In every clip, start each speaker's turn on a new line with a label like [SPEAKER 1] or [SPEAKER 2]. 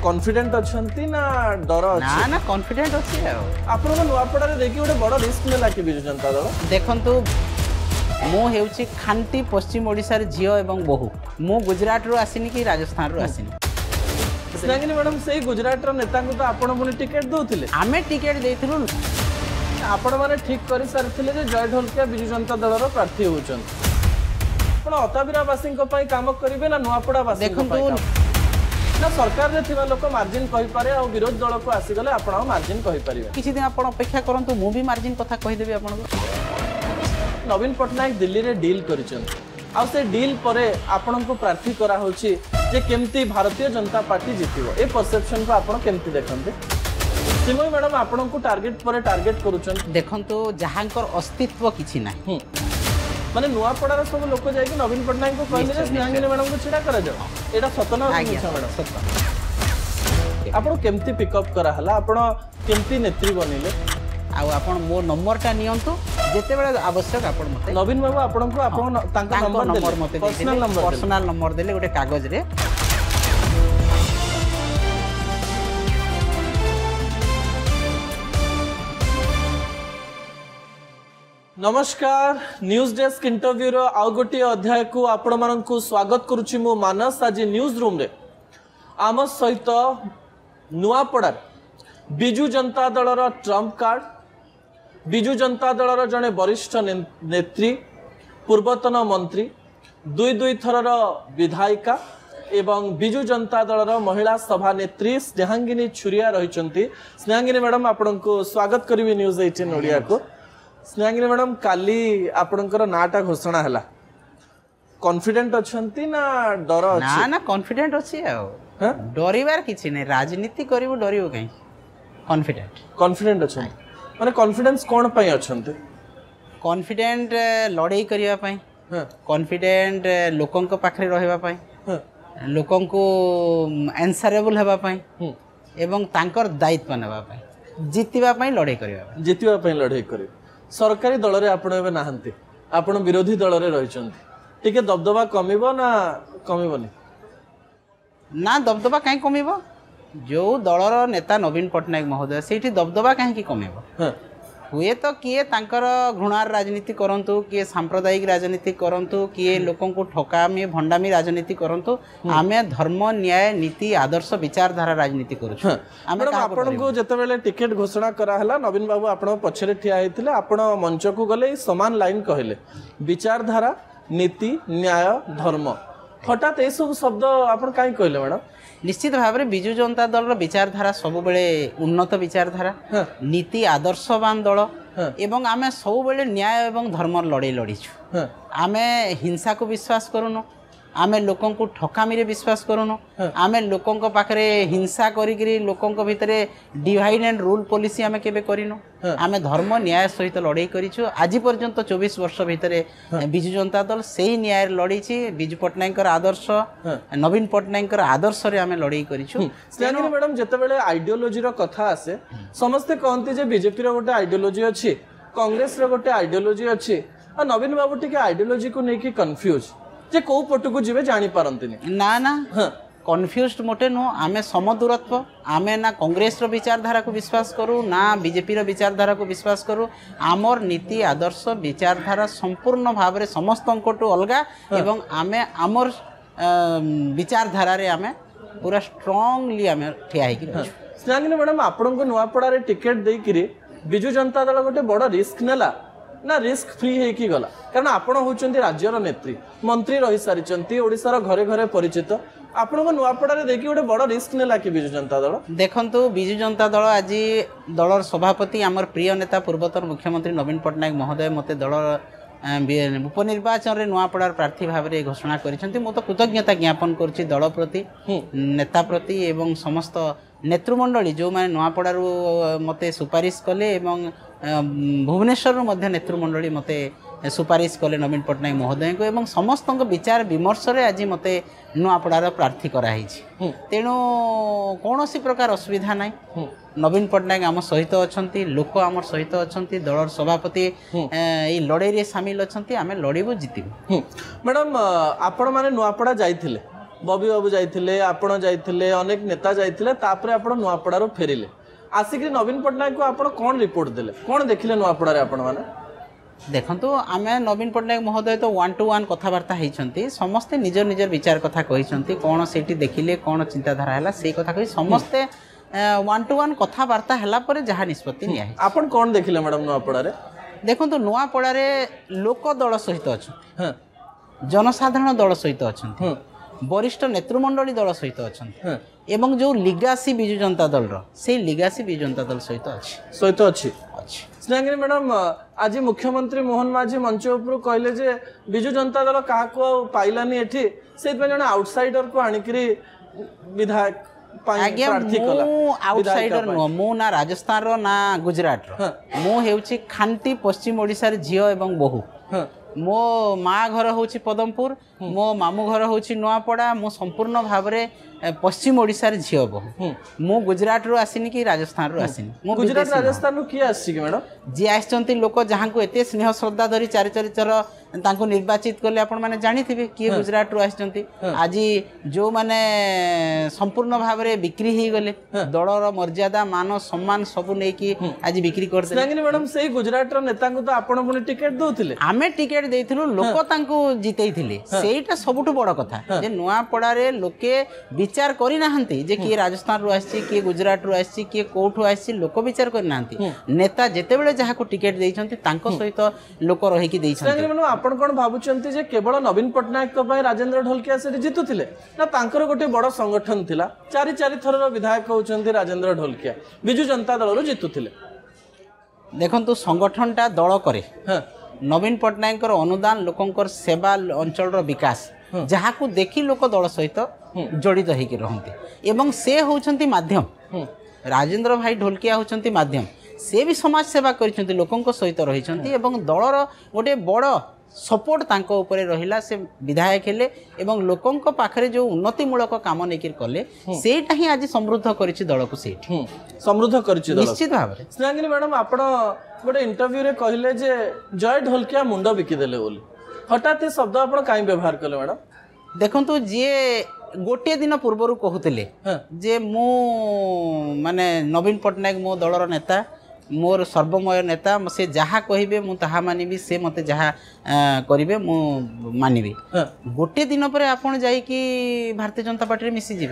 [SPEAKER 1] Confident अछंती ना डर अछि
[SPEAKER 2] ना ना कॉन्फिडेंट अछि
[SPEAKER 1] आपण को नुआपड़ा रे देखि गोटे बड़ रिस्क नेला कि बिजु जनता दल
[SPEAKER 2] देखंतु मु हेउची खांटी पश्चिम ओडिसा रे झियो एवं बहु मु गुजरात रो आसिनी कि राजस्थान रो आसिनी
[SPEAKER 1] स्नेहागिनी मैडम से गुजरात रो नेता को तो आपण पुनी टिकट दोथिले
[SPEAKER 2] आमे टिकट देइथिलु
[SPEAKER 1] आपण माने ठीक करि सारथिले जे जय ढोलकिया बिजु जनता दल रो प्रार्थी होचन आपण अताबिरावासी को पई काम करिवे ना नुआपड़ावासी
[SPEAKER 2] देखंतु
[SPEAKER 1] ना सरकार रे थिबा लोक मार्जिन कहि पारे आ विरोध दल को आसी गले आपण मार्जिन कहि परिवे
[SPEAKER 2] किछि दिन आपण अपेक्षा करंतु मु भी मार्जिन कथा कहि देबी आपण को
[SPEAKER 1] नवीन पटनायक दिल्ली रे डील करिचन आ से डील परे आपण को प्रार्थी करा होची जे केमती भारतीय जनता पार्टी जीतिबो ए परसेप्शन को आपण केमती देखंते सिमय मैडम आपण को टार्गेट परे टार्गेट करूचन
[SPEAKER 2] देखंतु जहांकर अस्तित्व किछि नाही
[SPEAKER 1] माने नुआपड़ार सब लोक जाई कि नवीन पटनायक को कहले जे स्नेहागिनी मैडम को छिडा करा जाओ एटा सतना मिछा मैडम सतना आपण केमती पिकअप करा हला आपण केमती नेत्री बनिले
[SPEAKER 2] आ आपण मो नंबर टा नियंतु जेते बेले आवश्यक आपण मते
[SPEAKER 1] नवीन बाबू आपण को आपण तांका नंबर
[SPEAKER 2] मते
[SPEAKER 1] पर्सनल
[SPEAKER 2] नंबर देले गोटे कागज रे
[SPEAKER 1] नमस्कार न्यूज डेस्क इंटरव्यू रो आउ गोटी अध्याय को आपण मानन को स्वागत करूची मु मानस आज न्यूज रूम रे आम सहित नुआपड़ा बिजु जनता दल रो ट्रम्प कार्ड बिजु जनता दल रो जने वरिष्ठ नेत्री पूर्वतन मंत्री दुई थर विधायिका एवं बिजु जनता दल रो महिला सभा नेत्री स्नेहांगिनी छुरिया रहिचंती स्नेहांगिनी मैडम आपण को स्वागत करिवे न्यूज 18 ओडिया को स्नेहांगिनी मैडम काली आपणकर नाटा घोषणा हला कॉन्फिडेंट अछंती ना डर अछि
[SPEAKER 2] ना ना कॉन्फिडेंट अछि आ डरिवार किछि नै राजनीति करिवो डरिवो कहीं कॉन्फिडेंट अछंती माने कॉन्फिडेंस कोन पई अछंती कॉन्फिडेंट लड़ाई करिवा पई कॉन्फिडेंट लोकन को पाखरे रहबा पई लोकन को आंसरेबल हेबा पई एवं तांकर दायित्व नेबा पई जितिबा पई लड़ाई करिवा
[SPEAKER 1] जितिबा पई लड़ाई करिवा सरकारी दल रे आपण एबे नाहंती आपण विरोधी दल रे रहिचंती टिके दबदबा कमिबो ना कमिबोनी
[SPEAKER 2] ना दबदबा काई कमिबो जो दलर नेता नवीन पटनायक महोदय सेठी दबदबा काहे की कमिबो हुए तो किए तांकर घृणार राजनीति करंतु किए सांप्रदायिक राजनीति करंतु किए लोकन को ठकामी भंडामी राजनीति करंतु आमे धर्म न्याय नीति आदर्श विचारधारा राजनीति करू
[SPEAKER 1] मैडम आपण को जते बेले टिकट घोषणा करा हला नवीन बाबू आपण पछरे ठिया हेतिले आपण मंच को गले समान लाइन कहले विचारधारा नीति न्याय धर्म हठात ए सब शब्द आपण काई कहले मैडम
[SPEAKER 2] निश्चित भाव में बिजु जनता दल विचारधारा सब बेले उन्नत विचारधारा नीति आदर्शवान दल एवं आमे सब बेले न्याय एवं धर्म लड़े लड़ीछु आमे हिंसा को विश्वास करूनु आमे लोकन को ठकामी रे विश्वास करूनु आमे लोकन को पाखरे हिंसा करिकरी लोकन को भितरे डिवाइड एंड रूल पॉलिसी आमे केबे करिनु आमे धर्म न्याय सहित लड़ाई करिछु आज पर्यंत 24 वर्ष भितरे बिजु जनता दल सेही न्याय लड़ीछि बिजु पटनायक आदर्श नवीन पटनायक आदर्श रे आमे लड़ाई करिछु
[SPEAKER 1] स्नेहागिनी मैडम जते बेले आइडियोलॉजी रो कथा आसे समस्त कहंती जे बीजेपी रो गोटे आइडियोलॉजी अछि कांग्रेस रो गोटे आइडियोलॉजी अछि आ नवीन बाबू टिके आइडियोलॉजी को नेकी कंफ्यूज जे को पटु को जिवे जानि पारंतिनी
[SPEAKER 2] ना ना कन्फ्यूज्ड मोटे नो आमे समदूरत्व आमे ना कांग्रेस रो विचारधारा को विश्वास करू ना बीजेपी रो विचारधारा को विश्वास करू आमर नीति आदर्श विचारधारा संपूर्ण भाव रे समस्त अंकटो अलगा एवं आमे आमर विचारधारा रे आमे पूरा स्ट्रांगली आमे ठिया हे कि
[SPEAKER 1] स्नेहागिनी मैडम आपण को नुआपड़ा रे टिकट देई किरे बिजु जनता दल गोटे बड़ रिस्क नेला ना रिस्क फ्री है कि गला कारण आपण होचंती राज्यर नेत्री मंत्री रही सारिचंती ओडिसा घरे घरे परिचित आपण को नुआपड़ा रे देखि गोटे बड़ रिस्क नेला कि बिजु जनता दल
[SPEAKER 2] देखंतु बिजु जनता दल आज दलर सभापति आमर प्रिय नेता पूर्वतन मुख्यमंत्री नवीन पटनायक महोदय मते दल उपनिर्वाचन रे नुआपड़ार प्रार्थी भाव में घोषणा करिसंती मो तो कृतज्ञता ज्ञापन करछि दल प्रति नेता प्रति एवं समस्त नेतृमंडली जो माने नुआपड़ारू मते सुपारिश कले एवं भुवनेश्वर मध्य नेतृमंडली मते सुपारिश कले नवीन पटनायक महोदय को एवं समस्त विचार विमर्श रे आज मते नुआपड़ार प्रार्थी कराई तेणु कौन सी प्रकार असुविधा ना नवीन पटनायक आम सहित अच्छा लोक आम सहित अच्छा दलर सभापति ये लड़ाई रे सामिल अच्छा आम लड़ू जितबू
[SPEAKER 1] मैडम आपण मैंने नुआपड़ा जाइथिले बबी बाबू जाइथिले आपण जाइथिले अनेक नेता जाइथिले तापरे आपण नुआपड़ारो फेरिले आसिक नवीन पट्टनायक को आपण कोन रिपोर्ट देले कोन देखिले नुआपड़ारे आपण माने
[SPEAKER 2] देखो आम नवीन पट्टनायक महोदय तो 1-to-1 कथबार्ता होती समस्ते निज निजर विचार कथा कहते कौन से देखिले कौन चिंताधारा है से कथा कही समस्ते 1-to-1 कथबार्ता है जहाँ निष्पत्ति नि
[SPEAKER 1] आपण कोन देखिले मैडम नुआपड़ारे
[SPEAKER 2] देखो नुआपड़ारे लोक दल सहित अच्छा जनसाधारण दल सहित अच्छा वरिष्ठ नेतृमंडली दल सहित अच्छा एवं जो लिगासी बिजु जनता दल से लिगासी बिजु जनता दल सहित अच्छी
[SPEAKER 1] स्नेहगिरी मैडम आज मुख्यमंत्री मोहन माझी मंच उपर कहले जे बिजु जनता दल क्या पाइलानी एठी से जन आउटसाइडर को आनिकरी विधायक
[SPEAKER 2] आउटसाइडर नुह मु ना राजस्थान रो ना गुजरात रो मु हेउची खांटी पश्चिम ओडिसा रे झियो एवं बहु मो माँ घर हूँ पदमपुर मो मामू घर हूँ नुआपड़ा मु संपूर्ण भाव में पश्चिम ओडिशा रे झियो बहु मु गुजरात रू आसिनी कि राजस्थान रू आसिनी मु
[SPEAKER 1] गुजरात राजस्थान रू किए आसी मैडम
[SPEAKER 2] जी आछंती लोक जहाँ को एते स्नेह श्रद्धा धरी चारि चारि थर तांको निर्वाचित कले आपण माने जानी थिबे किए गुजरात रू आछंती आज जो माने संपूर्ण भाव में बिक्री ही गले दलर मर्यादा मान सम्मान सब नै कि आज बिक्री कर
[SPEAKER 1] देले मैडम सेही गुजरात रो नेता को तो आपण पुनी टिकट दोथिले
[SPEAKER 2] आमे टिकट देइथिलु लोक तांको जितेइथिले सेईटा सबुठु बड़ कथा जे नुआपड़ा रे लोके विचार करी नाहंती जे किए राजस्थान रू आसी किए गुजरात रू आसी किए कोठू आसी लोक विचार करी नाहंती नेता जेतेबेले जहा को टिकट देइछंती तांको सहित लोक रही कि देइछंती
[SPEAKER 1] आपण कोन भाबुचंती जे केवल नवीन पट्टनायक को पय राजेंद्र ढोलकिया से जितुथिले ना तांकर गोटे बड़ संगठन थिला चारि चारि थर विधायक होचंती राजेंद्र ढोलकिया बिजु जनता दल रो जितुथिले
[SPEAKER 2] देखंतु संगठनटा दल करे नवीन पट्टनायक अनुदान लोकंकर सेवा अंचल विकास जहाँ को देखी लोक दल सहित जड़ित होकर रहते एवं से होचंती माध्यम राजेंद्र भाई ढोलकिया होचंती माध्यम से भी समाज सेवा कर लोकों सहित रही दलर गोटे बड़ सपोर्ट तांको ऊपर रहिला से विधायक हेले एवं लोकों पाखरे जो उन्नतिमूलक काम नेकिर कले सेटा ही आज समृद्ध करिछि दल को सेठी
[SPEAKER 1] समृद्ध करिछि दल
[SPEAKER 2] निश्चित भाव रे
[SPEAKER 1] स्नेहांगिनी मैडम आपण गोटे इंटरव्यू रे कहले जे जय ढोलकिया मुंड बिकी देले बोली हठात ए शब्द आपण काई व्यवहार कले मैडम
[SPEAKER 2] देखंतु जे गोटे दिन पूर्व कहते जे मु माने नवीन पट्टनायक मो दलर नेता मोर सर्वमय नेता से जहाँ कहे मुझे मानवी से मत जहाँ करेंगे मु मानवी गोटे दिन पर आपड़ जा भारतीय जनता पार्टी मिसीजे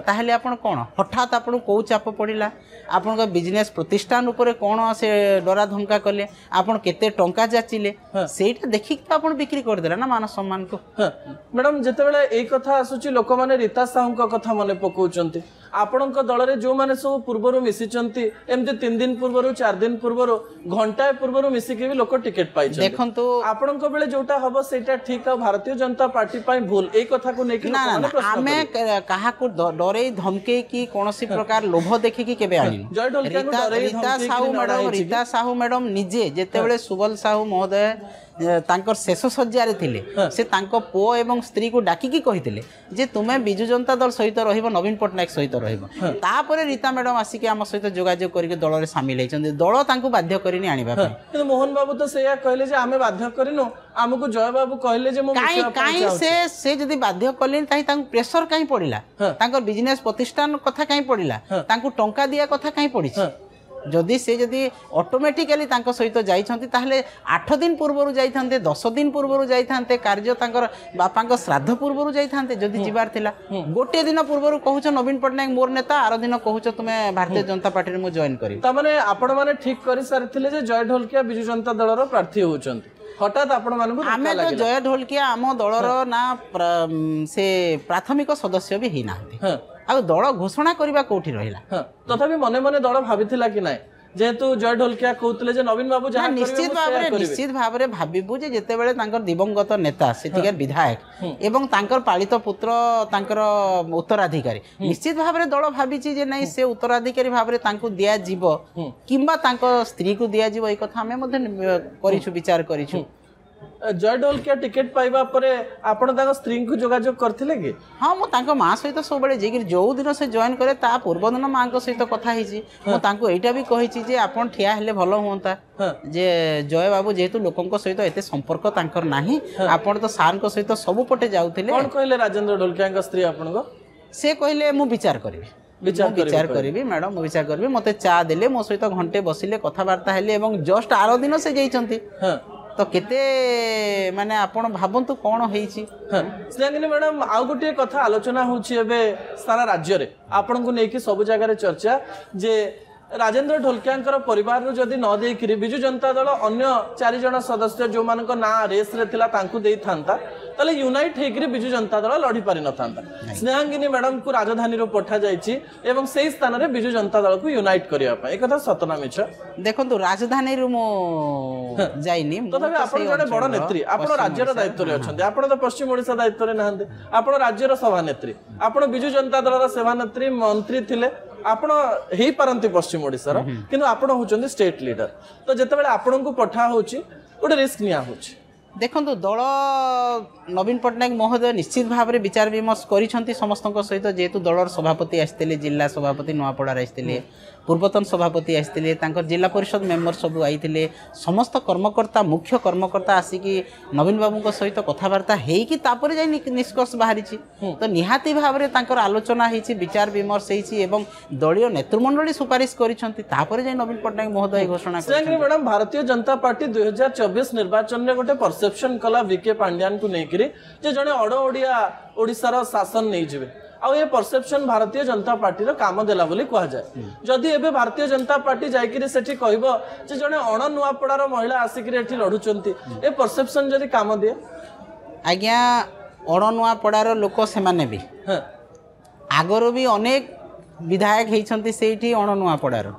[SPEAKER 2] ताहले आपन कौन हठात आपन कौ चाप पड़ा आपण बिजनेस प्रतिष्ठान उपर कौन से डरा धमका कले आपन केते टंका जाचिले सेटा देखिक तो आपन बिक्री कर देला ना मान सम्मान को
[SPEAKER 1] मैडम जेतेबेले एई कथा आसुची लोक माने रीता साहू कथा मने पकाउचंती आपणक दल रे जो माने सब पूर्वरु मिसिचंती एमते 3 दिन पूर्वरु 4 दिन पूर्वरु घंटा पूर्वरु मिसिके भी लोक टिकट पाइ
[SPEAKER 2] देखंतु
[SPEAKER 1] आपणक बेले जोटा हबो सेटा ठीक आ भारतीय जनता पार्टी पाइ भूल एई कथा को नेकी
[SPEAKER 2] ना आमे काहा को डरे धमके की कोनोसी प्रकार लोभ देखि की केबे आनी रीता साहू मैडम निजे जेतेबेले सुबल साहू महोदय तांकर शेष सज्जार थिले से तांको पो एवं स्त्री को डाकिकी कहिथिले जे तुमे बिजु जनता दल सहित रहिबो नवीन पट्टनायक सहित रहिबो तापरे रीता मैडम आसिके आम सहित जोगाजोग करके दल रे शामिल हेचंदी दल तांको बाध्य करिनी आनिबा
[SPEAKER 1] किंतु मोहन बाबू तो सेया कहले जे आमे बाध्य करिनो हमको जय बाबू कहले जे
[SPEAKER 2] काई से जदी बाध्य कलिन ताई तांको प्रेशर काई पड़िला तांकर बिजनेस प्रतिष्ठान कथा काई पड़िला तांको टंका दिया कथा काई पड़िछि जदि से जदि ऑटोमेटिकली तांको सहित जाइछंती ताहले 8 दिन पूर्वरु जाइथांते 10 दिन पूर्वरु जाइथांते कार्य तांकर बापांको श्राद्ध पूर्वरु जाइथांते जदि जिबार थिला गोटे दिन पूर्वरु कहूछ नवीन पट्टनायक मोर नेता आरो दिन कहूछ तुमे भारतीय जनता पार्टी रे मु जॉइन करी त माने आपण माने ठीक करि सारथिले जे जय ढोलकिया बिजु जनता दलर प्रार्थी होचंती हठात आपण मानकु आमे तो जय ढोलकिया आम दलर ना से प्राथमिक सदस्य भी ही नाहंती आ दल घोषणा करबा कोठी रहिला
[SPEAKER 1] तथापि मने मने दल भाबिथिला कि नाही जेहेतु जय ढोलकिया कहते जे नवीन बाबू जहाँ
[SPEAKER 2] निश्चित भाव में भावु जे जितेबाला तांकर दिवंगत नेता सेठिकार विधायक एवं तांकर पालित पुत्र तांकर उत्तराधिकारी निश्चित भाव में दल भावी जे नहीं से उत्तराधिकारी भाव में तांको दिया जीवो किंबा तांको स्त्री को दिया जीवो ए कथा हमें मध्य करिछु विचार करिछु
[SPEAKER 1] जय ढोलकिया टिकेट पाइबा परे आपण ताको स्त्री को जोगाजोग करथिले कि
[SPEAKER 2] हाँ मुझे माँ सहित सब बड़े जो दिन से जॉइन करे ता पूर्व दिन माँ सहित कथा मुझे भी कही जे आपन ठिया हेले भल हुंता जे जय बाबू जेहेतु लोकंक सहित एते संपर्क तांकर नाही आपण तो सार को सहित सब पटे जाउथिले
[SPEAKER 1] कोन कहले राजेंद्र ढोलकिया स्त्री आपण को
[SPEAKER 2] से कहले मु विचार करी विचार करी मैडम मु विचार करी मते चा देले मो सहित घंटे बसिले कथबार्ता हेले एवं जस्ट आरो दिन से जाइछंती तो केते माने आपण भाबंतु कोन होईची
[SPEAKER 1] स्नेहांगिनी मैडम आउ गोटे कथा आलोचना होची एबे सारा राज्य रे आपण को नेकी सब जगह रे चर्चा जे राजेंद्र ढोलकिया परिवार रु जदि न देकरी बिजु जनता दल अन्य 4 जन सदस्य जो मानक ना रेस रे थिला तांकु देई थांता तले यूनाइट हेकरी बिजु जनता दल लड़ी पारि न थांता स्नेहांगिनी मैडम को राजधानी रो पठा जाईची एवं सेही स्थान रे बिजु जनता दल को यूनाइट करिया पा ए कथा सतना मिछ
[SPEAKER 2] देखंतु राजधानी रु मो जाईनी
[SPEAKER 1] तथापि आपण जड़े बड़ नेत्री आपण राज्य रो दायित्व रे अछंती आपण तो पश्चिम ओडिसा दायित्व रे नहंते आपण राज्य रो सभा नेत्री आपण बिजु जनता दल रो सेवा नेत्री मंत्री थिले आपण हेई पारंती पश्चिम ओडिसा रो किंतु आपण होचंदी स्टेट लीडर तो जते बेले आपण को पठा होची गोटे रिस्क निया होची
[SPEAKER 2] देखंतु दल नवीन पट्टनायक महोदय निश्चित भाव में विचार विमर्श करिसेंती समस्त सहित जेहेतु दलर सभापति आसते जिला सभापति नुआपड़ार आसते पूर्वतन सभापति आसते जिला परिषद मेंबर सब आईते समस्त कर्मकर्ता मुख्य कर्मकर्ता आसिकी नवीन बाबू सहित कथबार्ता होगी तापर जाई निष्कर्ष बाहरी तो निहाती भाव में तांकर आलोचना होती विचार विमर्श होती दलीय नेतृमंडली सुपारिश करिसेंती तापर जाई नवीन पट्टनायक महोदय घोषणा
[SPEAKER 1] करछंती मैडम भारतीय जनता पार्टी 2024 निर्वाचन में गोटे परसेप्शन कला वीके पांड्यान को लेकर जे जने अड़ ओडिया ओडिसा शासन नहीं जिवे आ ये परसेप्शन भारतीय जनता पार्टी रो काम देला बोली कहा जाए जदि एबे भारतीय जनता पार्टी जाइकिरी सेठी कहबो जे जने अण नुआपड़ार महिला आसिकिरी एठी लढुचंती ए परसेप्शन जदि काम दिए
[SPEAKER 2] आज्ञा अण नुआपड़ार लोक से माने भी आगरो भी अनेक विधायक हेइछंती सेठी अण नुआपड़ार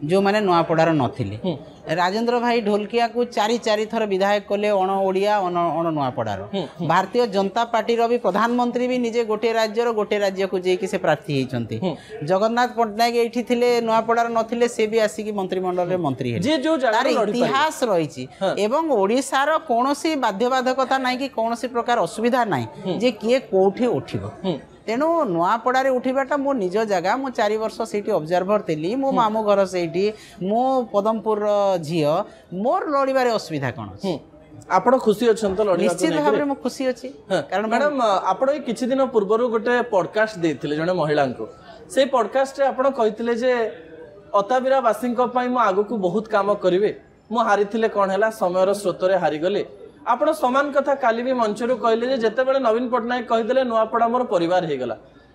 [SPEAKER 2] जो माने नुआपड़ार नथिले राजेंद्र भाई ढोलकिया को चारि थर विधायक कले अण ओडिया अण नुआपड़ार भारतीय जनता पार्टी रो भी प्रधानमंत्री भी निजे गोटे राज्य को जेकी से प्रार्थी हेइछंती जगन्नाथ पट्टनायक एठी थिले नुआपड़ार नथिले से भी आसिकी मंत्रिमंडल रे मंत्री हेले जे जो इतिहास रहिछि एवं ओडिसा रो कोनोसी बाध्यबाधकता नाही कि कोनोसी प्रकार असुविधा नाही जे किए कोठी उठिबो तेणु नुआपड़ारे उठिबाटा मो निज जगह मो 4 वर्ष सेठी ऑब्जर्वर थिली मो मामू घर सेठी मो पदमपुर झियो मोर लड़िबारे असुविधा कोन
[SPEAKER 1] आपण खुशी अछन तो लड़िबा
[SPEAKER 2] निश्चित भाबरे मो खुशी अछि
[SPEAKER 1] कारण मैडम आपण ए किछि दिन पूर्वरु गोटे पॉडकास्ट देथिले जने महिला को से पॉडकास्ट रे आपण कहिथिले जे अताबिरा वासिंको पई मो आगु को बहुत काम करिवे मो हारिथिले कोन हैला समयर स्रोतरे हारि गले आपण समान कथा काली भी मंचरू कहले जे जते बेले नवीन पट्टनायक कहिदेले नुआपड़ा मोर परिवार हे गला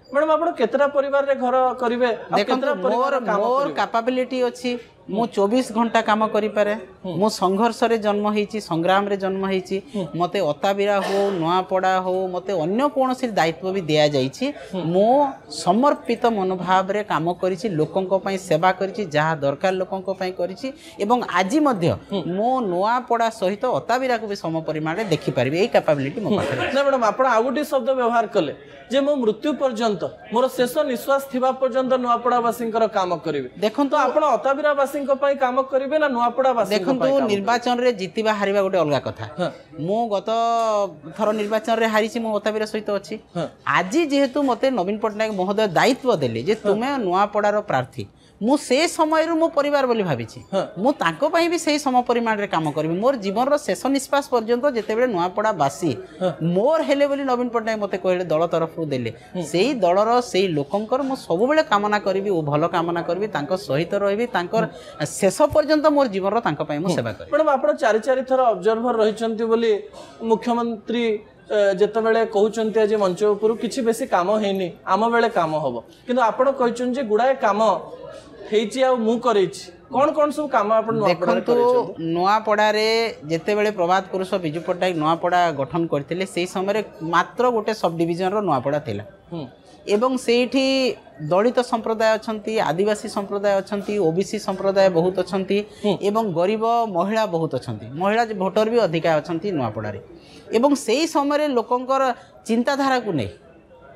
[SPEAKER 1] मैडम आपण केतरा परिवार रे घर करिवे
[SPEAKER 2] केतरा परिवार काम मोर कैपेबिलिटी अछि मु 24 घंटा काम करि पारे मु संघर्ष रे जन्म हेछि संग्राम रे जन्म हेछि मते अताबिरा हो नुआपड़ा हो मते अन्य कोनोसी दायित्व भी दिया जाइछि मो समर्पित मनोभाव रे काम करिछि लोकंक पई सेवा करिछि जहा दरकार लोकंक पई करिछि एवं आजि मध्य मो नुआपड़ा सहित अताबिरा को भी सम परिमाण रे देखि पारिबे ए कैपेबिलिटी मो पाखरे
[SPEAKER 1] ना मैडम आपण आगुटी शब्द व्यवहार कले जे मो मृत्यु पर्यंत मोर शेष निश्वास थिबा पर्यंत नुआपड़ा वासिंकर काम करिवे देखन तो आपण अताबिरा वासिंक पई काम करिवे ना नुआपड़ा वासिंक
[SPEAKER 2] देखन तो निर्वाचन रे जितिबा हारिबा गोटे अलगा कथा मो गत थर निर्वाचन रे हारिछि मो अताबिरा सहित अछि आजि जेहेतु मते नवीन पट्टनायक महोदय दायित्व देले जे तुमे नुआपड़ार प्रार्थी मु से समय मो परिवार बोली भाबिछि मु ताको पई भी से सम परिमाण रे काम करबी मोर जीवन रो शेष निष्पास पर्यंत जेते बेले नुआपड़ा बासी मोर हेले बोली नवीन पट्टनायक मते कहले दल तरफ देले सेही दलर सेही लोकंकर मु सब बेले कामना करबी ओ भलो कामना करबी तांको सहित रहबी तांकर शेष पर्यंत मोर जीवन रो तांको पई मु सेवा करबी
[SPEAKER 1] मैडम आपण 4 थर ऑब्जर्वर रहिचंती बोली मुख्यमंत्री जेते बेले कहउचंती आज मंच ऊपर किछि बेसी काम हेनी आम बेले काम होबो किंतु आपण कहउचन जे गुडाए काम हेछि आ मु करैछि कौन कौन सब काम आपण
[SPEAKER 2] नुआपड़ा रे जेते बेले प्रभात पुरुष बिजु पट्टनायक नुआपड़ा गठन करथिले सेही समय मात्र गोटे सब डिविजन रो नुआपड़ा थिला एवं सेठी दलित संप्रदाय अछंती आदिवासी संप्रदाय अछंती ओबीसी संप्रदाय बहुत अछंती एवं गरीब महिला बहुत अछंती महिला भोटर भी अधिका अछंती नुआपड़ा रे एवं सेही समय लोकंकर चिंताधारा को नै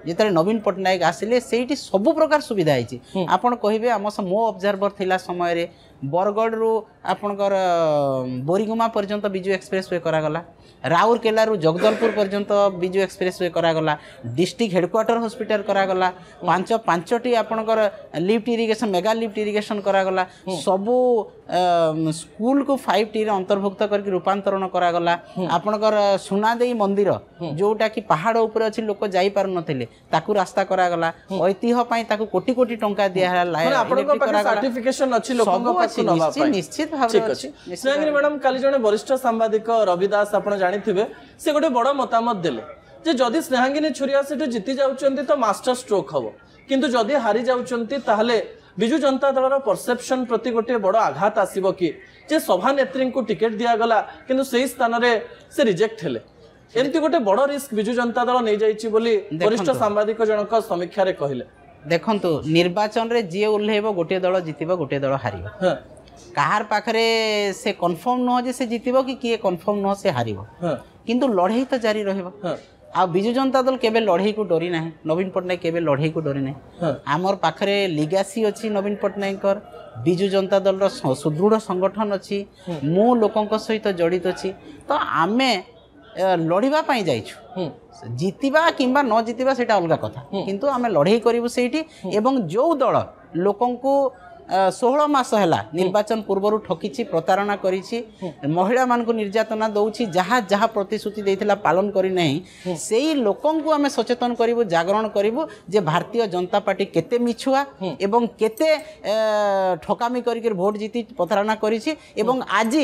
[SPEAKER 2] जिते नवीन पट्टनायक आसिले सेठी सब प्रकार सुविधा होती आपड़ कहे आम मो ऑब्जर्वर थिला समय बरगढ़ रु आपणकर बोरीगुमा पर्यंत बिजु एक्सप्रेस वे करागला राउरकेला रु जगदलपुर पर्यंत बिजु एक्सप्रेस वे करागला डिस्ट्रिक्ट हेडक्वार्टर हॉस्पिटल करागला पांचटी आपणकर lift irrigation mega lift irrigation करागला सबू स्कूल को 5T रे अंतर्भुक्त करके रूपांतरण करागला आपणकर सुनादेई मंदिर जोटा कि पहाड़ ऊपर अछि लोक जाई पार नथिले ताकू रास्ता करागला ऐतिह्य पई ताकू कोटी कोटी टंका दिया हला
[SPEAKER 1] आपनको पाखे सर्टिफिकेशन अछि लोकन पाखु नबा पई
[SPEAKER 2] निश्चित भाव अछि
[SPEAKER 1] स्नेहागिनी मैडम काली जने वरिष्ठ सांबादिक रविदास आपण जानिथिबे से गोटे बड़ मतामत देले जे जदि स्नेहागिनी छुरिया सेठी जीति जाउचंती तो मास्टर स्ट्रोक हबो किंतु जदि हारि जाउचंती ताहले बिजु जनता दलर परसेप्शन प्रति गोटे बड़ आघात आसीबो कि जे सभानेत्री को टिकेट दिया गला किंतु सेही स्थान रे से रिजेक्ट हेले एमती गोटे बड़ रिस्क बिजु जनता दल नै जाइछि बोली वरिष्ठ सांबादिक जनक समीक्षा रे कहिले
[SPEAKER 2] देखंतु निर्वाचन रे जे उल्लेहबो गोटे दल जितिबो गोटे दल हारिबो कहार पाखरे से कन्फर्म न जे से जितिबो कि किए कन्फर्म न से हारिबो किंतु लड़ाई तो जारी रहबो आ बिजु जनता दल केबे लड़ाई को डरी नाही नवीन पटनायक केबे लड़ाई को डरी नाही आमर पाखरे लिगासी अछि नवीन पटनायकर बिजु जनता दल रो सुदृढ़ संगठन अछि मु लोकंक सहित जड़ित अछि तो आमे लड़िबा पई जाइछु जितिबा किंबा न जितिबा सेटा अलगा कथा किंतु आमे लड़ाई करिवु सेठी एवं जो दल लोकंकु 16 मास है निर्वाचन पूर्वर ठकी प्रतारणा करी महिला मान निर्यातना दौची जहाँ जहाँ प्रतिश्रुति देता पालन करना से लोकं को आम सचेतन करूँ जागरण करूँ जे भारतीय जनता पार्टी केते मिछुआ एवं केते ठकामी करके भोट जीति प्रतारणा करी आज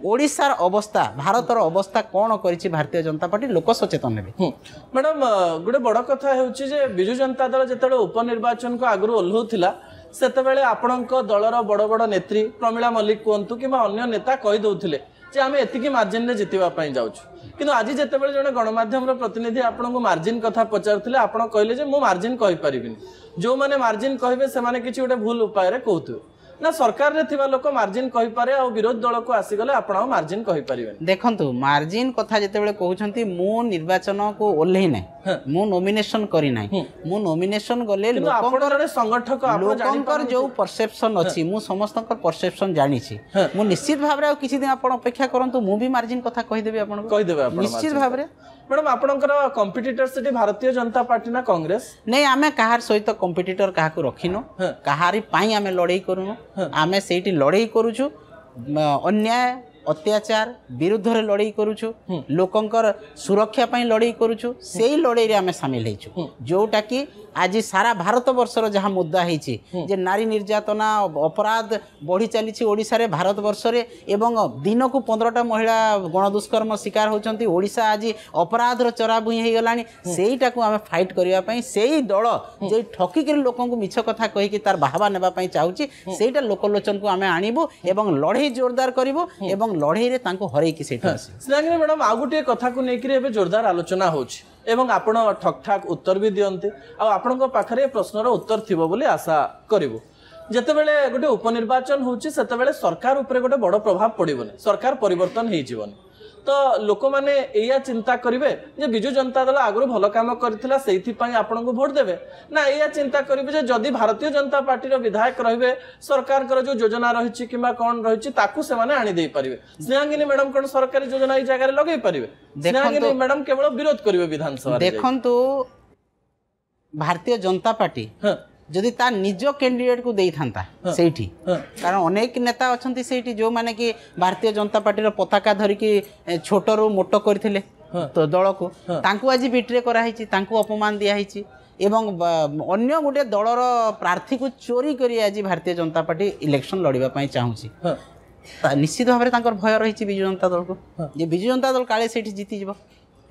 [SPEAKER 2] ओडिशार अवस्था भारतर अवस्था कौन करी भारतीय जनता पार्टी लोक सचेतन हे
[SPEAKER 1] मैडम गोटे बड़ कथा हो बिजु जनता दल जिते उपनिर्वाचन को आगु ओह्लूला सेतेबेले आपणक दलर बड़ बड़ नेत्री प्रमिला मल्लिक कहतु कि अन्य नेता कहीदे जे आम एतिकी मार्जिन रे जितवाई जाऊँ कि आज जितेबाला जड़े गणमाध्यम प्रतिनिधि आपको मार्जिन कथा पचारे आप कहले जे मु मार्जिन कहीपरि जो मैंने मार्जिन कहे से किसी गोटे भूल उपाय कहते ना सरकार रे थिबा लोक मार्जिन कहि पारे आ विरोध दल को आसी गले आपण मार्जिन कहि परिबे
[SPEAKER 2] देखंतु मार्जिन कथा जेतेबेले कहउछंती मु निर्वाचन को ओल्हेइ नै मु नॉमिनेशन करि नै मु नॉमिनेशन गले
[SPEAKER 1] लोकंकर संगठक आपण
[SPEAKER 2] लोकंकर जो परसेप्शन अछि मु समस्तकर परसेप्शन जानि छी मु निश्चित भाव रे किछि दिन आपण अपेक्षा करंतु मु भी मार्जिन कथा कहि देबे आपण
[SPEAKER 1] कहि देबे आपण
[SPEAKER 2] निश्चित भाव रे
[SPEAKER 1] मैडम आपणकर कंपिटिटर सेठी भारतीय जनता पार्टी ना कांग्रेस
[SPEAKER 2] नहीं आमे कहार सहित कंपिटिटर कहा को रखिनो कहारी पाई आमे लड़ाई करूनो आमे सेठी लड़ाई करूछु अन्याय अत्याचार विरुद्ध रे लड़ाई करूछु लोकंकर सुरक्षा पाई लड़ाई करूछु सेही लड़ाई रे आमे शामिल हेछु जोटा कि आज सारा भारत वर्षर जहाँ मुद्दा होती जे नारी निर्यातना अपराध बढ़ी चली ओडिशा रे भारत वर्ष रे एवं दिन को 15टा महिला गणदुष्कर्म शिकार होती ओडिशा आज अपराधर चरा भूई हो गलानी सेईटा को आमे फाइट करिया पई सेई दल जे ठकी के लोकन को मिछ कथा कहि कि तार बाहबा नेबा पई चाहूची सेईटा लोकलोचन को आमे आनिबो एवं लड़ाई जोरदार करिवो एवं लड़ाई रे तांको हरई कि सेठा आसी
[SPEAKER 1] स्नेहागिनी मैडम आ गुटे कथा को नेकरी एबे जोरदार आलोचना होची एवं आपण ठक ठाक उत्तर भी दियंते आ आपणको पाखरे प्रश्नर उत्तर थिबो बोली आशा करिवो जेतेबेले गोटे उपनिर्वाचन होची सेतेबेले सरकार ऊपर गोटे बड़ प्रभाव पड़िबोनी सरकार परिवर्तन हेई जीवनी तो लोक माने एया चिंता करिवे जे बिजु जनता दल आगु भल काम करथिला सेइथि पई आपन को वोट देबे ना एया चिंता करिवे जे जदि भारतीय जनता पार्टी रो विधायक रहिबे सरकार कर जो योजना रहिछि किबा कोन रहिछि ताकू से माने आनी देई परिवे स्नेहागिनी मैडम कोन सरकारी योजना ई जगह रे लगेई परिवे स्नेहागिनी मैडम केवल विरोध करिवे विधानसभा रे
[SPEAKER 2] देखंतु भारतीय जनता पार्टी जदि ता निज कैंडिडेट को दे था सेठी कारण अनेक नेता अच्छा सेठी जो माने कि भारतीय जनता पार्टी पताका धरिकी छोट रु मोट करथिले तो दल को तांकु आज बिट्रे कराई अपमान दिखाई एवं अन्य गोटे दलर प्रार्थी को चोरी करी आज भारतीय जनता पार्टी इलेक्शन लड़ाई चाहूँगी निश्चित भाव में भय रही विजु जनता दल को जे विजु जनता दल काले सेठी जीति जीव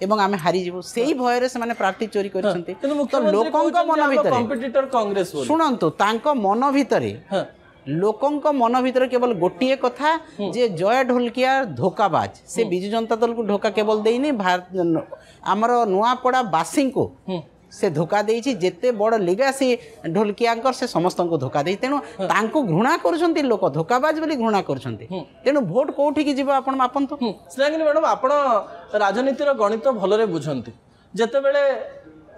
[SPEAKER 2] एवं आमे हारी जीवो सेही भयरे से माने प्रार्थी चोरी करछन्ते तो लोकंक मन भितरे
[SPEAKER 1] कंपिटिटर कांग्रेस
[SPEAKER 2] सुनंतु तांको मन भितरे लोकंक मन भितरे केवल गोटिए कथा जे जय ढोलकिया धोखाबाज से बिजु जनता दल को धोखा केवल देइनी हमर नुआपड़ा बासी को से धोखा देइछि जेते बड़ लिगासी ढोलकियाकर से समस्त को धोखा देइ तेनु तांको घृणा करछन्ती लोक धोखाबाज बोली घृणा करछन्ती तेनु वोट कोठी की जीव आपण मापंतु
[SPEAKER 1] स्नेहागिनी मैडम आपण राजनीति रो गणित भलरे बुझंती जेते बेले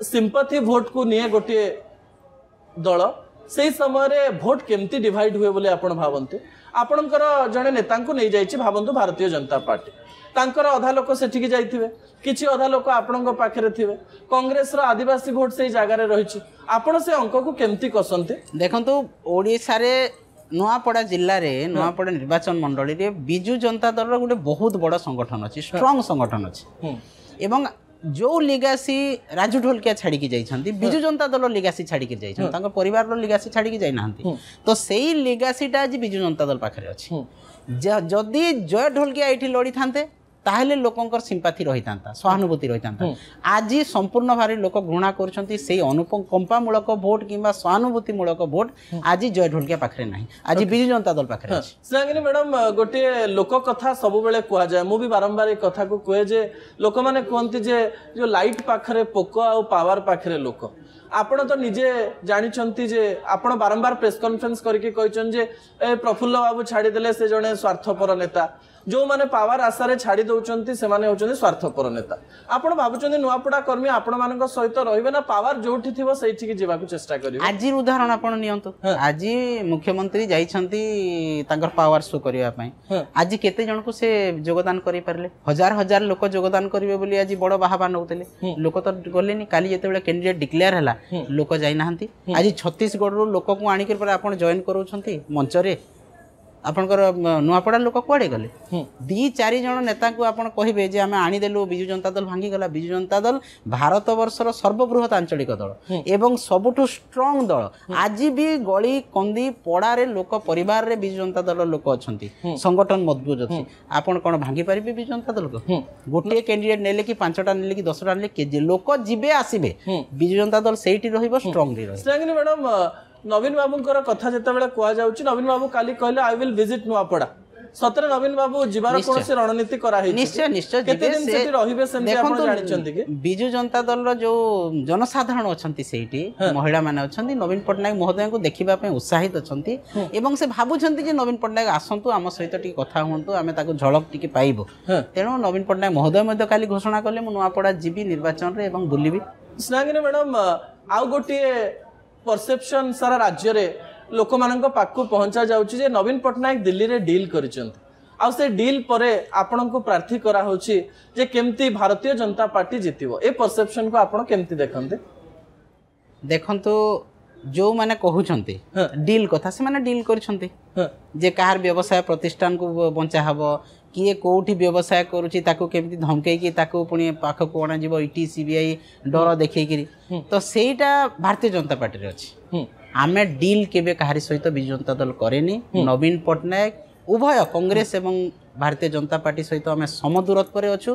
[SPEAKER 1] सिंपैथी वोट को निये गोटे दल से समय भोट केमती डिवाइड हुए बोले आपण भावंतु आपणकर जड़े नेता नहीं जाइए भावंतु भारतीय जनता पार्टी तांकर अधा लोक सेठिकी जाइथिबे किछि अधा लोक आपणक पाखरे थिबे कांग्रेस रो आदिवासी भोट से जगह रही आपण से अंक को केमती कसंते
[SPEAKER 2] देखंतु ओडिसा रे नुआपड़ा जिल्ला रे नुआपड़ा निर्वाचन मंडली रे बिजु जनता दल रो गोटे बहुत बड़ संगठन अछि स्ट्रांग संगठन अछि एवं जो लिगासी राजू ढोलकिया छाड़ी की जाइछंती बिजु जनता दल लिगासी छाड़ी की जाइछन तांको परिवार रो लिगासी छाड़ी की जाई नाहंती तो सेही लिगासीटा आज बिजु जनता दल पाखरे अछि जदि जय ढोलकिया एठी लड़ी थांते ताहले लोकंकर सिंपाथी रही था सहानुभूति रही था आज संपूर्ण भारी लोक घृणा कर अनुकंपामूलक भोट किंबा सहानुभूतिमूलक भोट आज जय ढोलकिया पाखरे नहीं आज बिजु जनता दल पाखरे अछि
[SPEAKER 1] स्नेहागिनी मैडम गोटे लोक कथा सब बेले कह जाए मु भी बारंबार ए कथा को कहे जे लोक माने कहंती जे जो लाइट पाखरे पोको आ पावर पाखरे लोक आपण तो निजे जानिछंती जे आपण बारंबार प्रेस कॉन्फ्रेंस करके कहछन जे प्रफुल्ल बाबू छाड़ी देले से जने स्वार्थपर नेता जो माने पावर आशारे छाड़ी दउचंती से माने होचंती स्वार्थपर नेता आपण भाबुचंती नुआपड़ा कर्मी आपण मानक सहित रहिबे ना पावर जोठी थिबो सेठी की जेबाकू चेष्टा करिवे
[SPEAKER 2] आज उदाहरण आपण नियंतु आज मुख्यमंत्री जाइछंती तांकर पावर शो करिया पई आज केते जन को से योगदान करि परले हजार हजार लोक योगदान करिवे बोली आज बड़ बाहाबा नउतले लोक तो गलेनी काली जेते बेले कैंडिडेट डिक्लेयर हला लोक जाई नाहंती आज छत्तीसगढ़ रो लोक को आनी कर पर आपण जॉइन करूछंती मंच रे आपनकर नुआपड़ा लोक कुआड़े गले दी चारि जन नेता को आपण कहिबे जे आमे आनी देलु बिजु जनता दल भांगी गला बिजु जनता दल भारत वर्षर सर्वबृहत आंचलिक दल एवं सबुठु स्ट्रांग दल आज भी गली कंदी पड़ारे लोक परिवार रे बिजु जनता दल लोक अछंती संगठन मजबूत अछि आपण कोन भांगी परिबे बिजु जनता दल को गोटे कैंडिडेट नेले कि 5टा नेले कि 10टा नेले के लोक जिबे आसीबे बिजु जनता दल सेठी रहिबो स्ट्रांगली रहिबो
[SPEAKER 1] स्नेहागिनी मैडम नवीन बाबूंकर कथा जेतेबेले कुआ जाउची नवीन बाबू काली कहले आई विल विजिट नुआपड़ा सतरे नवीन बाबू जिबार कोन से रणनीति करा है
[SPEAKER 2] निश्चय निश्चय
[SPEAKER 1] केते दिन सेठी रहिबे सेंती आपण जानिचंती कि
[SPEAKER 2] बिजु जनता दल रो जो जनसाधारण अछंती सेठी महिला माने अछंती नवीन पटनायक महोदय को देखिबा पे उत्साहित अछंती एवं से भाबुछंती जे नवीन पटनायक आसंतु आम सहित टी कथा हुंतु आमे ताको झलक टी पाइबो तेनो नवीन पटनायक महोदय मध्ये काली घोषणा करले मु नुआपड़ा जीबी निर्वाचन रे एवं बुलिबी
[SPEAKER 1] स्नेहागिनी मैडम आउ गोटे परसेप्शन सारा राज्य रे लोक मानक पाखु पहुंचा जाउची जे नवीन पटनायक दिल्ली रे डील करिसंत आ से डील परे आपन को प्रार्थी करा होची जे केमती भारतीय जनता पार्टी जीतिबो ए परसेप्शन को आपन केमती देखंते
[SPEAKER 2] देखंतो जो माने कहउछंती डील कथा से माने डील करिसंती जे कहार व्यवसाय प्रतिष्ठान को बंचा हबो किए कोठी व्यवसाय करूची ताको केमती धमके की ताको पुणी पाख को अणा जीवो ईटी सीबीआई डर देखै की तो सेटा भारतीय जनता पार्टी रे अछि आमे डील केबे कहारी सहित बिजु जनता दल करेनी नवीन पटनायक उभय कांग्रेस एवं भारतीय जनता पार्टी सहित आमे समदूरत पर अछु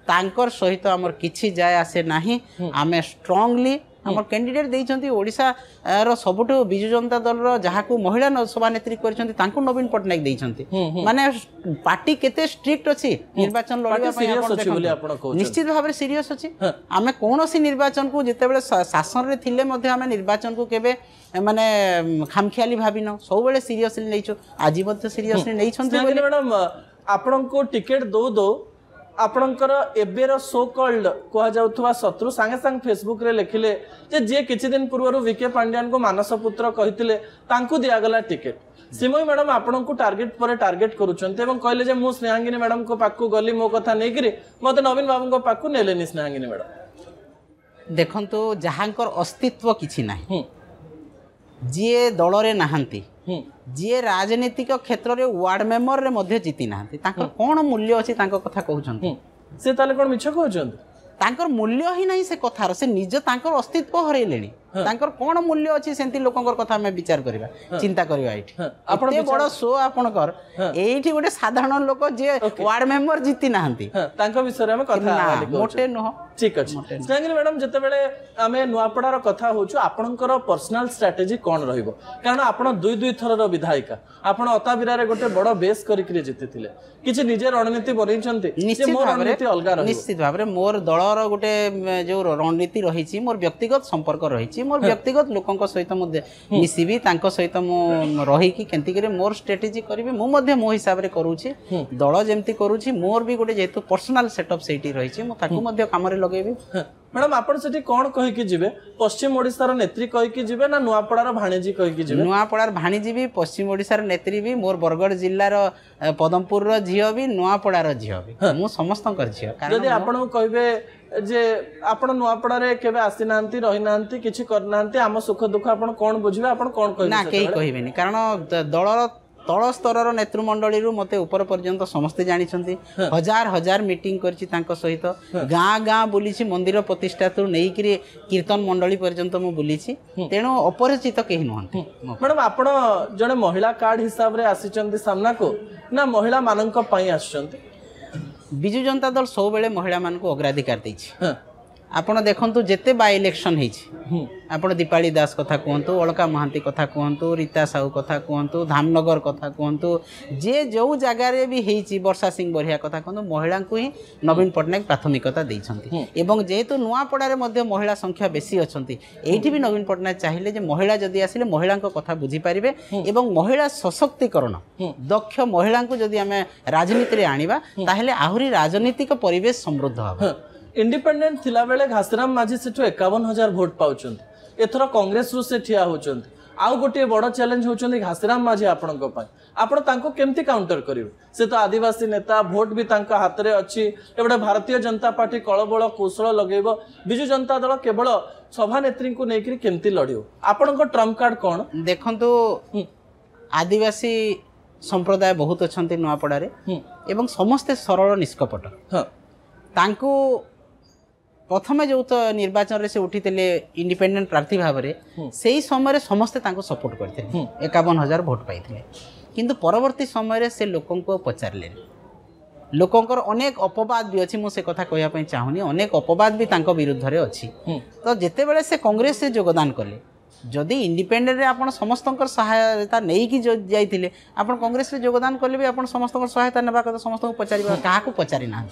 [SPEAKER 2] तांकर सहित हमर किछि जाय आसे नाही आमे स्ट्रांगली हमर कैंडिडेट देइछंती ओडिसा रो सबुठो बिजु जनता दल रो जहा को महिला सभानेत्री करछंती तांको नवीन पटनायक देइछंती माने पार्टी केते स्ट्रिक्ट अछि निर्वाचन लड़िबा पय निश्चित भाबरे सीरियस अछि आमे कोनोसी निर्वाचन को जेते बेले शासन रे थिले मध्ये आमे निर्वाचन को केबे माने खामखियाली भाबिनो सब बेले सीरियसली नैछो आजि मध्ये सीरियसली नैछंती बोली
[SPEAKER 1] मैडम आपन को टिकट दो आपणकर एबेर सो कॉल्ड कह जाउथवा शत्रु संगे संग फेसबुक रे लिखिले जे किछि दिन पूर्व विके पांड्यान को मानस पुत्र कहितिले तांकु दिया गला टिकट सिमय मैडम आपन को टार्गेट पर टार्गेट करूछन्ते एवं कहले जे मु स्नेहांगिनी मैडम को पाकु गली मो कथा नै करी मते नवीन बाबू को पाकु नेलेनी स्नेहांगिनी मैडम
[SPEAKER 2] देखंतो जहांकर अस्तित्व किछि नाही जे दलरे नाहंती जे राजनीतिक क्षेत्र रे वार्ड मेंबर रे मध्ये जीति नाहंती तांकर कोन मूल्य अछि तांकर कथा कहउछन्ती
[SPEAKER 1] से ताले कोन मिछ कहउछन्ती
[SPEAKER 2] तांकर मूल्य ही नहीं से कथार से निज तांकर अस्तित्व हरैलेनी तांकर कोन मूल्य अछि सेंती लोकंकर कथा में विचार करबा चिंता करबा एठी आपण बड़ शो आपणकर एठी गोटे साधारण लोक जे वार्ड मेंबर जीति नाहंती
[SPEAKER 1] तांकर विषय में कथा
[SPEAKER 2] मोटे न
[SPEAKER 1] ठीक अछि स्नेहांगिनी मैडम जते बेले आमे नुआपड़ा रो कथा होछु आपणकर पर्सनल स्ट्रेटजी कोन रहइबो कारण आपण दुई थर रो विधायिका आपण अताबिरा रे गोटे बड़ बेस करिकरी जितिथिले किछि निजे रणनीति बरैछन्ते जे मोर रणनीति अलगा रहइबो निश्चित
[SPEAKER 2] भाबरे मोर दलर गोटे जो रणनीति रहिछि मोर व्यक्तिगत संपर्क रहिछि मोर व्यक्तिगत लोकंक सहित मध्ये मिसिबी तांको सहित मो रही कि केंती करे मोर स्ट्रेटजी करिवे मो मध्ये मो हिसाब रे करूछि दल जेमती करूछि मोर भी गोटे जेतु पर्सनल सेटअप सेठी रहिछि मो ताकू मध्ये काम रे लगेबी
[SPEAKER 1] मैडम आपण सेठी कोन कहि कि जिवे पश्चिम ओडिसा रो नेत्री कहि कि जिवे ना नुआपड़ार भाणीजी कहि कि जिवे
[SPEAKER 2] नुआपड़ार भाणीजी भी पश्चिम ओडिसा रो नेत्री भी मोर बरगढ़ जिल्ला रो पदमपुर रो झियो भी नुआपड़ार झियो भी मु समस्तंकर झियो
[SPEAKER 1] जदि आपण कहबे जे आपण नुआपड़ारे केबे आसी नांती रहि नांती किछि कर नांती आम सुख दुख आपण कोन बुझिबे आपण कोन कहिबे
[SPEAKER 2] ना केही कहिबेनी कारण दलर तल स्तर नेतृमंडली मते ऊपर पर्यंत समस्ते जानी हजार हजार मीटिंग करछि तांको सहित गाँ गाँ बुलीछि मंदिर प्रतिष्ठा तो नहीं कि कीर्तन मंडली पर्यंत मु बुलीछि तेणु अपरिचित केही नहंती
[SPEAKER 1] मैडम आपण जने महिला कार्ड हिसाब रे आसीचंती सामना को ना महिला माननक पई आछंती
[SPEAKER 2] बिजु जनता दल सब बेले महिला मान को अग्राधिकार देछि आपण देखंतु जेते बाय इलेक्शन हेछि आपण दीपाली दास कथा कहंतु अलका महांती कथा कहंतु रीता साहू कथा कहंतु धामनगर कथा कहंतु जे जो जगह रे भी हेछि वर्षा सिंह बरिया कथा कहंतु महिला को ही नवीन पटनायक प्राथमिकता देइछंती एवं जेहेतु नुआपड़ारे मध्ये महिला संख्या बेसी अछंती एठी भी नवीन पटनायक चाहिए जे महिला जदि आसिले महिला कथा बुझी पारिबे एवं महिला सशक्तिकरण दक्ष महिला को जदि आमे राजनीति रे आनिबा ताहेले आहुरी राजनीतिक परिवेश समृद्ध होबा
[SPEAKER 1] इंडिपेंडेंट थिला बेले घासीराम माझी सेठो 51,000 भोट पाउचंती एथरा कांग्रेस रु से ठिया होचंती आउ गोटे बड़ चैलेंज होचंती घासीराम माझी आपणक पय आपण तांको केमती काउंटर करिवे से तो आदिवासी नेता भोट भी तांका हाथ रे अछि एबडे भारतीय जनता पार्टी कळबळ कौशल लगेबो बिजु जनता दल केवल सभा नेत्री को नेकरी केमती लडियो आपणक ट्रम्प कार्ड कोन देखंतु
[SPEAKER 2] आदिवासी संप्रदाय बहुत अछंती नुआपड़ारे एवं समस्त सरल निष्कपट तांको प्रथमे जो तो निर्वाचन रे से उठी इंडिपेंडेंट प्रार्थी भाव में से ही समय समस्ते सपोर्ट करते 51,000 भोट पाई किंतु परवर्ती समय से लोकों को पचारे लोकंकर अनेक अपवाद भी अच्छी मुझे कथा कहवाई चाहूनी अनेक अपवाद भी तांको विरुद्ध रे अच्छी तो जिते बड़े से कांग्रेस से योगदान कले जदि इंडिपेंडेंट रे आपण समस्तंकर सहायता नहीं कि जाइथिले आपण कांग्रेस रे योगदान कले भी आपण समस्तंकर सहायता नेबा कथा समस्त को पचारिबा काहा को पचारि ना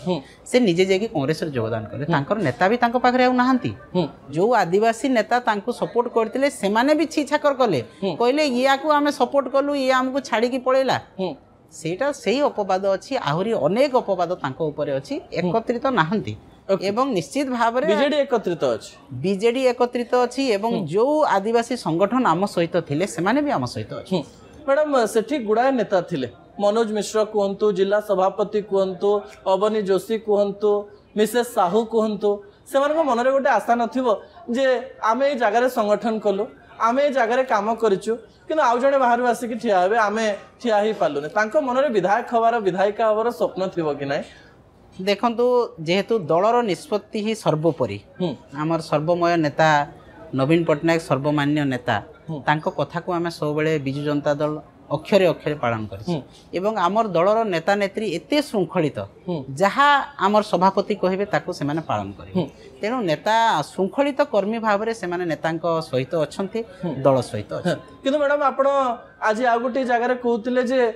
[SPEAKER 2] से निजे जेकी कांग्रेस रे योगदान कले तांकर नेता भी तांको पाखरे आ नाहंती जो आदिवासी नेता तांको सपोर्ट करथिले से माने भी छीछाकर कले कहले या को हमें सपोर्ट कलु ये हमको छाड़ी की पळेला सेटा सही अपवाद अछि आहुरी अनेक अपवाद तांको ऊपर अछि एकत्रित नाहंती एवं निश्चित भाव में बीजेडी एकत्रित अच्छी एवं जो आदिवासी संगठन आम सहित थिले सेमाने भी आम सहित अछि
[SPEAKER 1] मैडम सेठी गुड़ाए नेता थिले मनोज मिश्र कहतु जिला सभापति कहतु अवनी जोशी कहतु मिसेस साहू कहतु से मन में गोटे आशा नथिबो जे आमे ए जगह संगठन कलु आमे ए जगह काम करिचु किंतु आउ जने बाहर आसिक ठिया हेबे आमे ठिया ही पालुने तांको मन में विधायक हवार विधायिका हवार स्वप्न थिबो कि नाही
[SPEAKER 2] देखंतु जेहेतु दलर निष्पत्ति ही सर्वोपरि आमर सर्वमय नेता नवीन पटनायक सर्वमान्य नेता तांको कथा को आमे सब बेले बिजु जनता दल अक्षरे अक्षरे पालन करछि एवं आमर दलर नेता नेत्री एते श्रृंखलित जहा आमर सभापति कहिबे ताको से माने पालन करिवे तेनु नेता श्रृंखलित कर्मी भाव रे से माने नेतांको सहित अछंती दल सहित अछंती
[SPEAKER 1] किंतु मैडम आपण आज आ गुटी जगह रे कहउतिले जे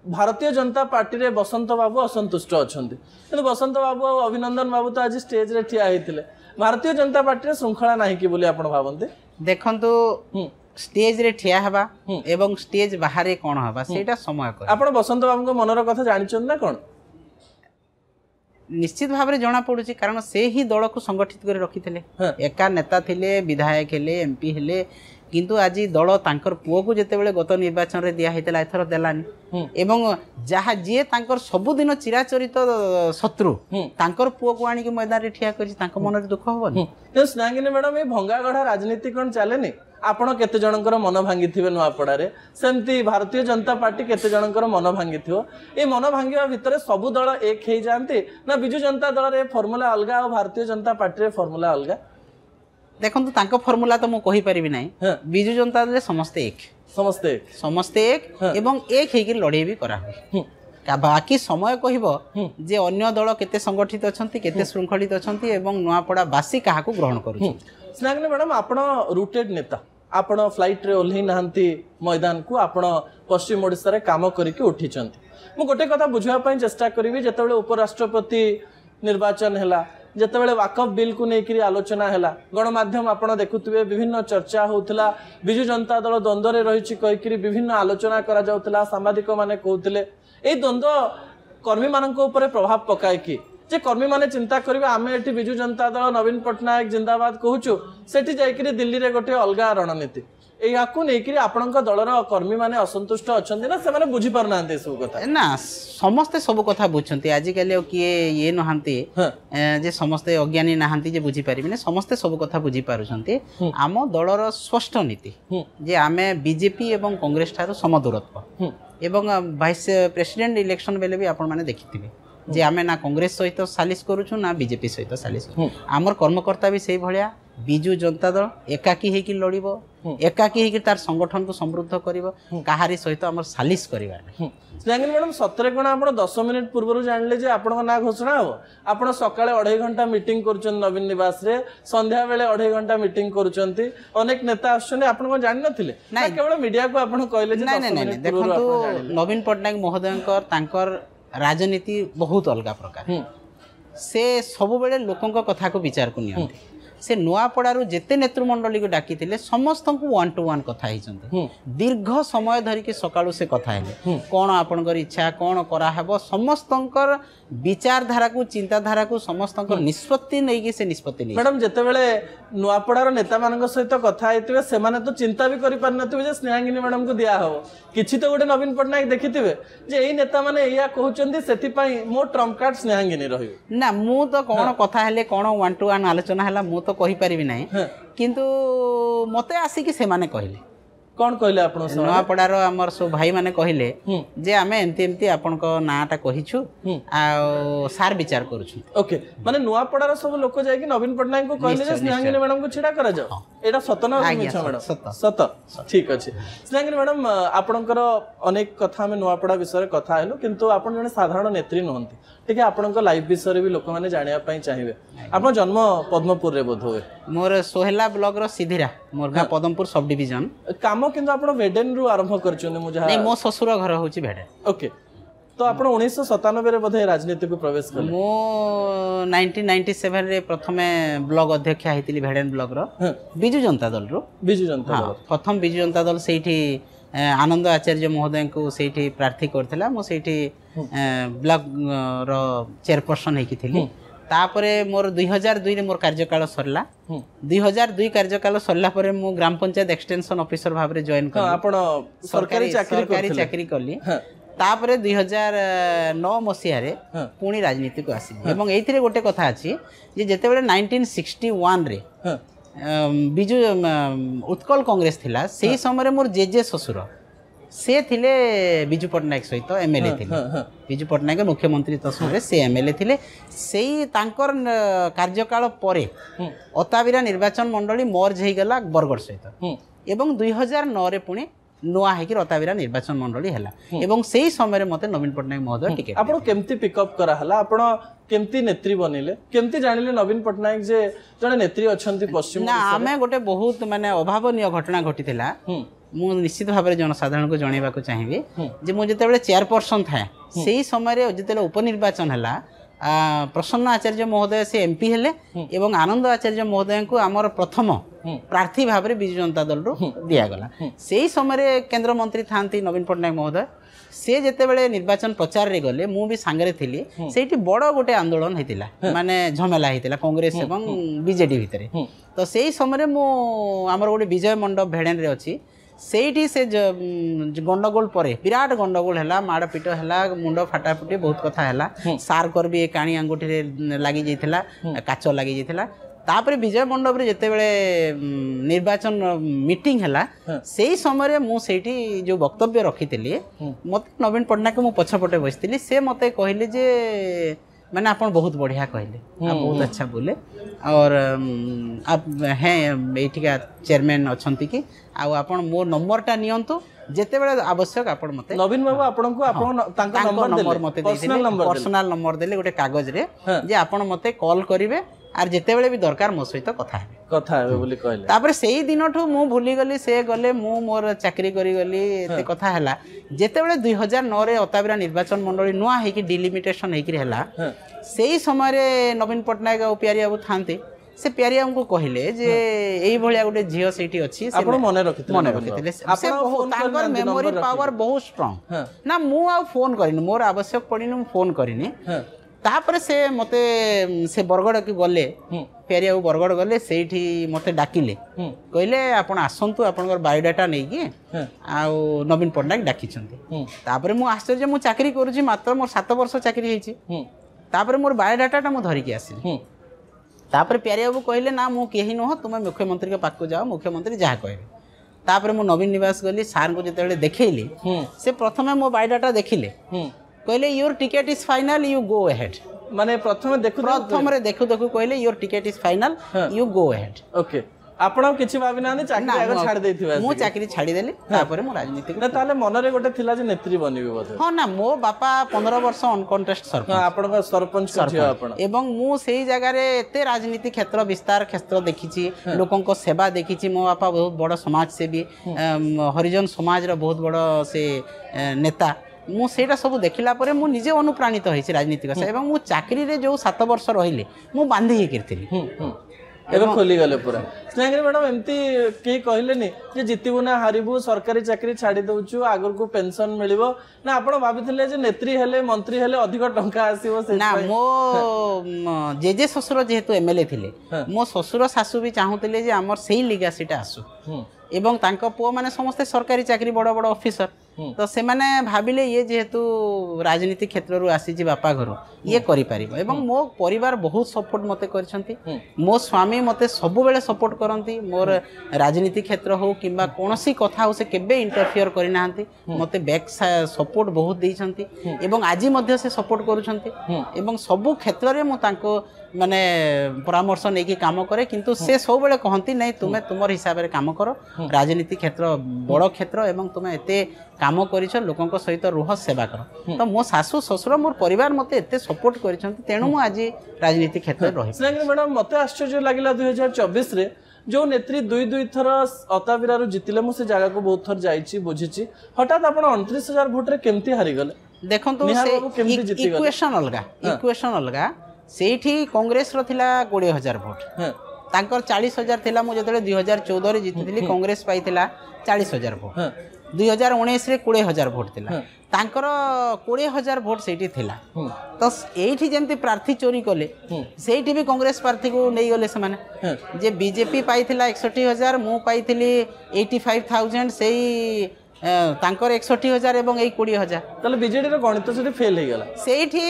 [SPEAKER 1] भारतीय जनता पार्टी रे बसंत बाबू असंतुष्ट अछंती किंतु बसंत बाबू और अभिनंदन बाबू तो आज स्टेज रे ठिया हेतिले भारतीय जनता पार्टी रे श्रृंखला नाही कि बोली आपण भाबंते
[SPEAKER 2] देखंतु स्टेज रे ठिया हबा एवं स्टेज बाहर कोन हबा सेटा समय कर
[SPEAKER 1] आपण बसंत बाबू को मनर कथा जानिछन ना कोन
[SPEAKER 2] निश्चित भाव में जना पड़ुची कारण से ही दल को संगठित कर रखिथिले एका नेता थिले विधायक हेले एमपी हेले किंतु आज दल तांकर पुओ को जेते बेले गत निर्वाचन रे दिया हेतला एथर देलानी एवं जहा जे तांकर सबुदिन चिराचरित शत्रु तांकर पुओ को आनी के मैदान रे ठिया करी तांको मन रे दुख होबनी
[SPEAKER 1] तो स्नांगिनी मैडम ए भंगागढ़ा राजनीति कोन चलेनी आपण केते जनकर मन भांगिथिबे नुआपड़ा रे सेमती भारतीय जनता पार्टी केते जनकर मन भांगिथिबो ए मन भांगिबा भितरे सब दल एक हेई जानते ना बिजु जनता दल रे फॉर्मूला अलगा और भारतीय जनता पार्टी रे फॉर्मूला अलगा
[SPEAKER 2] देखंतु तांको फॉर्मूला तो मु कहि परिबि नै बिजु जनता दल समस्ते एक एवं एक हेकी लड़ाई भी करा हुई बाकी समय कहबो जे अन्य दल केते संगठित अछंती केते श्रृंखलित अछंती एवं नुआपड़ा बासी काहा को ग्रहण करू
[SPEAKER 1] स्नागने मैडम आपण रूटेड नेता आपण फ्लाइट रे ओल्ही नाहंती मैदान को आपण पश्चिम ओडिसा रे काम करिके उठिचंती मु गोटे कथा बुझवा पई चेष्टा करिवि जेतेबेले उपराष्ट्रपति निर्वाचन हैला जेतेबेले वाकफ बिल को नेकरी आलोचना हैला गणमाध्यम आपण देखुथिबे विभिन्न चर्चा होउथला बिजु जनता दल द्वंद्व रे रहिछि कहिकरी विभिन्न आलोचना करा जाउथला सामाजिक माने कहउथिले ए द्वंद्व कर्मी मानक ऊपर प्रभाव पकाए कि जे कर्मी माने चिंता करिवे आमे एठी बिजू जनता दल नवीन पटनायक जिंदाबाद कहूचु सेठी जाइकरी दिल्ली रे गोटे अलगा रणनीति याकू नेकरी आपणक दलर कर्मी माने असंतुष्ट अछंती ना से माने बुझी पार नांते सब कथा
[SPEAKER 2] ना समस्ते सब कथा बुझछंती आजिकाली किए ये नहांती जे समस्ते अज्ञानी नहांती जे बुझी पारिबिने समस्ते सब कथा बुझी पारुछंती आम दलर स्पष्ट नीति जे आमे बीजेपी एवं कांग्रेस ठारो समदूरत्व एवं वाइस प्रेसिडेंट इलेक्शन बेले भी आपण माने देखिथिबे जे आमे ना कांग्रेस सहित सालिश करूछु ना बीजेपी सहित सालिश आमर कर्मकर्ता भी सेही भलिया बिजू जनता दल एकाकी हेकी लड़िबो एकाकी हेकी तार संगठन को समृद्ध करिवो काहारी सहित हमर सालिश करिवा
[SPEAKER 1] स्नेहांगिनी मैडम सतरे कोन आपण 10 मिनिट पूर्व जानले जे आपण ना घोषणा हो आपण सकाळे 2.5 घंटा मीटिंग करूछन नवीन निवास रे संध्या बेले 2.5 घंटा मीटिंग करूछंती अनेक नेता आछन आपण को जानि नथिले ना केवल मीडिया को आपण कहले जे 10 मिनिट
[SPEAKER 2] देखंतु नवीन पटनायक महोदयंकर तांकर राजनीति बहुत अलग प्रकार से सब बेले लोकंक कथा को विचार को नियंती से नुआपड़ारू जेते नेतृमंडली को डाकी समस्त को 1-to-1 कथा दीर्घ समय धरिकी सकाळू से कथा हेले कौन आपनकर इच्छा कौन करा हेबो समस्तंकर विचारधारा को चिंताधारा को समस्तंकर निष्पत्ति नहीं से निष्पत्ति नहीं
[SPEAKER 1] मैडम जेते बेले नुआपड़ार नेता मानक सहित कथा हेतिबे से माने तो चिंता भी करि पार नथिबे जे स्नेहांगिनी मैडम को दिया हो किछि तो गोटे नवीन पटनायक देखिथिबे जे एई नेता माने एया कहउचंदी सेति पई मो ट्रम्प कार्ड स्नेहांगिनी रहिबे
[SPEAKER 2] ना मु तो कौन कथा हेले कौन 1-to-1 आलोचना हला मु तो कहि परिबि नाही किंतु मते आसी कि से माने कहिले
[SPEAKER 1] कौन कहले आपण
[SPEAKER 2] नुआपड़ार हमर सब भाई माने कहिले जे आमे एंती एंती आपनक नाटा कहिछु आ सार विचार करूछु
[SPEAKER 1] ओके माने नुआपड़ार सब लोक जाय कि नवीन पटनायक को कहले जे स्नेहांगिनी मैडम को छिडा करा जाओ एटा सत ना मिछ मैडम सत ठीक अछि स्नेहांगिनी मैडम आपनकर अनेक कथा में नुआपड़ा विषय कथा हेलो किंतु आपण जने साधारण नेत्री नहंती ठीक है आपनक लाइफ विषय भी लोक माने जानिया पई चाहिबे आपण जन्म पद्मपुर रे बोध होय
[SPEAKER 2] मोर सोहेला ब्लॉक रो सिधिरा मोरगा पद्मपुर सब डिवीजन
[SPEAKER 1] काम किंतु आपण वेडेन रु आरंभ करछन मुझे
[SPEAKER 2] नहीं मो ससुर घर होची भेडे
[SPEAKER 1] ओके तो आपण 1997 रे बोधे राजनीति को प्रवेश करले
[SPEAKER 2] मो 1997 रे प्रथमे ब्लॉक अध्यक्ष हेतिली भेडेन ब्लॉक रो बिजू जनता दल रो बिजू जनता दल प्रथम बिजू जनता दल सेठी आनंद आचार्य महोदय को सेठी प्रार्थी करथिला मो सेठी ब्लॉक रो चेयरपर्सन हेकी थिली तापरे मोर 2002 रे मोर कार्यकाल सरला 2002 कार्यकाल सरला परे मो ग्राम पंचायत एक्सटेंशन ऑफिसर भाबरे जॉइन कर
[SPEAKER 1] आपण सरकारी
[SPEAKER 2] चाकरी करली तापरे 2009 मसिया रे पुणी राजनीति को आसी एवं एथिरे गोटे कथा अछि जे जेते बेले 1961 रे बिजू उत्कल कांग्रेस थिला सेही समय मोर जेजे ससुर से थिले बिजू पटनायक सहित एमएलए थिले बिजू पटनायक मुख्यमंत्री तो समय से एमएलए थिले सेही तांकर कार्यकाल परे अताबिरा निर्वाचन मंडली मर्ज हे गला बरगड़ सहित एवं 2009 रे पुणी नुआ हेकी रताबिरा निर्वाचन मंडली हला एवं सेही समय मते नवीन पटनायक महोदय टिकेट
[SPEAKER 1] आपण केमती पिकअप करा हला आपण केमती नेत्री बनिले केमती जानिले नवीन पटनायक जे जने नेत्री अछंती पश्चिम
[SPEAKER 2] ना आमे गोटे बहुत माने अभावनीय घटना घटिथिला मु निश्चित भाव में जनसाधारण को जनइबा को चाहिए जे मु जेते बेले चेयरपर्सन था सेही समय रे जेते उपनिर्वाचन हला प्रसन्न आचार्य महोदय से एमपी हेले एवं आनंद आचार्य महोदय को आमर प्रथम प्रार्थी भाव में बिजू जनता दल रो दिया गला सेही समय रे केंद्र मंत्री थांती नवीन पटनायक महोदय से जेते बेले निर्वाचन प्रचार रे गले मु भी सांगरे थिली सेठी बड़ गोटे आंदोलन हेतिला माने झमेला हेतिला कांग्रेस एवं बीजेडी भितरे तो सेही समय रे मु आमर गोटे विजय मंडप भेड़ेन रे अछि सेठी से गंडगोल परे विराट गंडगोल है माड़ पिट है मुंड फाटाफुटी बहुत कथा है सार कर भी काणी अंगूठी रे लगी जाइथिला काच लगी जाइथिला तापर विजय मंडप रे जेते बेले निर्वाचन मीटिंग हैला सेही समय रे मु सेठी जो वक्तव्य रखिथिली मते नवीन पटनायक मु पछपटे बसिथिली से मते कहले जे मैंने आप बहुत बढ़िया कहले आप बहुत अच्छा बोले और आप हैं एठिका चेयरमैन अच्छी कि आप मोर नंबरटा नियंतु जेते बेले आवश्यक आपण मते
[SPEAKER 1] नवीन बाबू आपन को आपन तांका नंबर
[SPEAKER 2] मते पर्सनल नंबर देले गोटे कागज रे जे आपण मते कॉल करिवे आर जेते बेले भी दरकार मो सहित कथा हेबे बोली कहले तापर सेही दिनठू मु भूली गली से गले मु मोर चाकरी करी गली एते कथा हैला जेते बेले 2009 रे अताबिरा निर्वाचन मंडली नुआ हे कि डिलिमिटेशन हे कि हैला सेही समय रे नवीन पटनायक और प्यारी बाबू थांते से प्यारी हमको कहले जे एई भलिया गोटे झियो सेठी अछि से
[SPEAKER 1] आपण मने रखिथिले
[SPEAKER 2] से तांकर मेमोरी पावर बहुत स्ट्रांग ना मु आ फोन करिन मोर आवश्यक पडिन मु फोन करिनी तापर से मते से बरगड़ के गले फेरिया बरगड़ गले सेठी मते डाकिले कहले आपण आसंतु आपनकर बायोडाटा नै कि आउ नवीन पटनायक डाकिछन्ती तापर मु आश्चर्य मु चाकरी करूची मात्र मोर 7 वर्ष चाकरी हेची तापर मोर बायोडाटा मु धरि के आसिली तापर प्यारे बाबू कहले ना मु केही न हो तुम मुख्यमंत्री के पाक जाओ मुख्यमंत्री जहा कहबे तापर मु नवीन निवास गली सार को जेतेले देखैली से प्रथमे मो बायोडाटा देखिले कहले your ticket is final you go ahead
[SPEAKER 1] माने प्रथमे
[SPEAKER 2] देखु कहले your ticket is final you go ahead
[SPEAKER 1] okay आपण किछि भाबी नानी चाकरी आगे छाड़ देथिबा
[SPEAKER 2] मु चाकरी छाड़ी देली तापर मु राजनीति
[SPEAKER 1] ना ताले मनरे गोटे थिला जे नेत्री बनिबे बोधे
[SPEAKER 2] हां ना मो बापा 15 वर्ष ऑन कॉन्टेस्ट सरपंच
[SPEAKER 1] आपण का सरपंच कथियो आपण
[SPEAKER 2] एवं मु सेही जगह रे एते राजनीति क्षेत्र विस्तार क्षेत्र देखिछि लोकन को सेवा देखिछि मो बापा बहुत बड़ समाज सेवी हरिजन समाज रो बहुत बड़ से नेता मु सेटा सब देखिला परे मु निजे अनुप्राणित होइछि राजनीतिक से एवं मु चाकरी रे जो 7 वर्ष रहिले मु बांधी हे करथिली
[SPEAKER 1] एवं खोली गले पूरा स्नेहगिरी मैडम एमती के कहलेनी जे जितिबु ना हारिबु सरकारी चाकरी छाड़ी दउछु आगर को पेंशन मिलिबो ना आपण भाबिथिले जे नेत्री हेले मंत्री हेले अधिक टंका आसीबो से
[SPEAKER 2] ना मो जे ससुर जेहेतु एमएलए थिले मो ससुर सासु भी चाहुतिले जे हमर सेही लिगासीटा आसु एवं तांको पुओ माने समस्त सरकारी चाकरी बड़ बड़ ऑफिसर तो से माने भाबिले ये जेहेतु राजनीति क्षेत्र रु आसी जी बापा घर ये करि परिबो एवं मो परिवार बहुत सपोर्ट मते करछंती मो स्वामी मते सब बेले सपोर्ट करंती मोर राजनीति क्षेत्र हो किबा कोनोसी कथा हो से केबे इंटरफियर करि नाहंती मते बैक सपोर्ट बहुत देइछंती एवं आजि मध्ये से सपोर्ट करूछंती एवं सब क्षेत्र रे मो तांको माने परामर्श नै कि काम करे किंतु से सब बेले कहंती नै तुमे तुमर हिसाब रे काम करो राजनीति क्षेत्र बड़ क्षेत्र एवं तुमे एते काम करिछ लोकन सहित रुह सेवा कर तो मो सासु ससुर मोर परिवार मते एते सपोर्ट करिछंती तेणु मु आज राजनीति क्षेत्र रे रहि
[SPEAKER 1] स्नेहगिरी मैडम मते आश्चर्य लागिला 2024 रे जो नेत्री दुई थर अताबिरा रु जितिले मु से जगह को बहुत थर जाईची बुझिची हठात आपण 29000 वोट रे केमती हारि गले
[SPEAKER 2] देखंतु से इक्वेशन अलगा सेठी कांग्रेस रो थिला 20000 वोट तांकर 40000 थिला मु जतले 2014 रे जितिली कांग्रेस पाइथिला 40000 वोट 2019 रे 20000 वोट थिला तांकर 20000 वोट सेठी थिला तो एठी जेंति प्रार्थी चोरी कले सेठी भी कांग्रेस प्रार्थी को नै गले से माने जे बीजेपी पाइथिला 61000 मु पाइथिली 85000 सेही तांकर 61000 एवं 20000 तले
[SPEAKER 1] बीजेडी रो गणित सेठी फेल हे गला
[SPEAKER 2] सेठी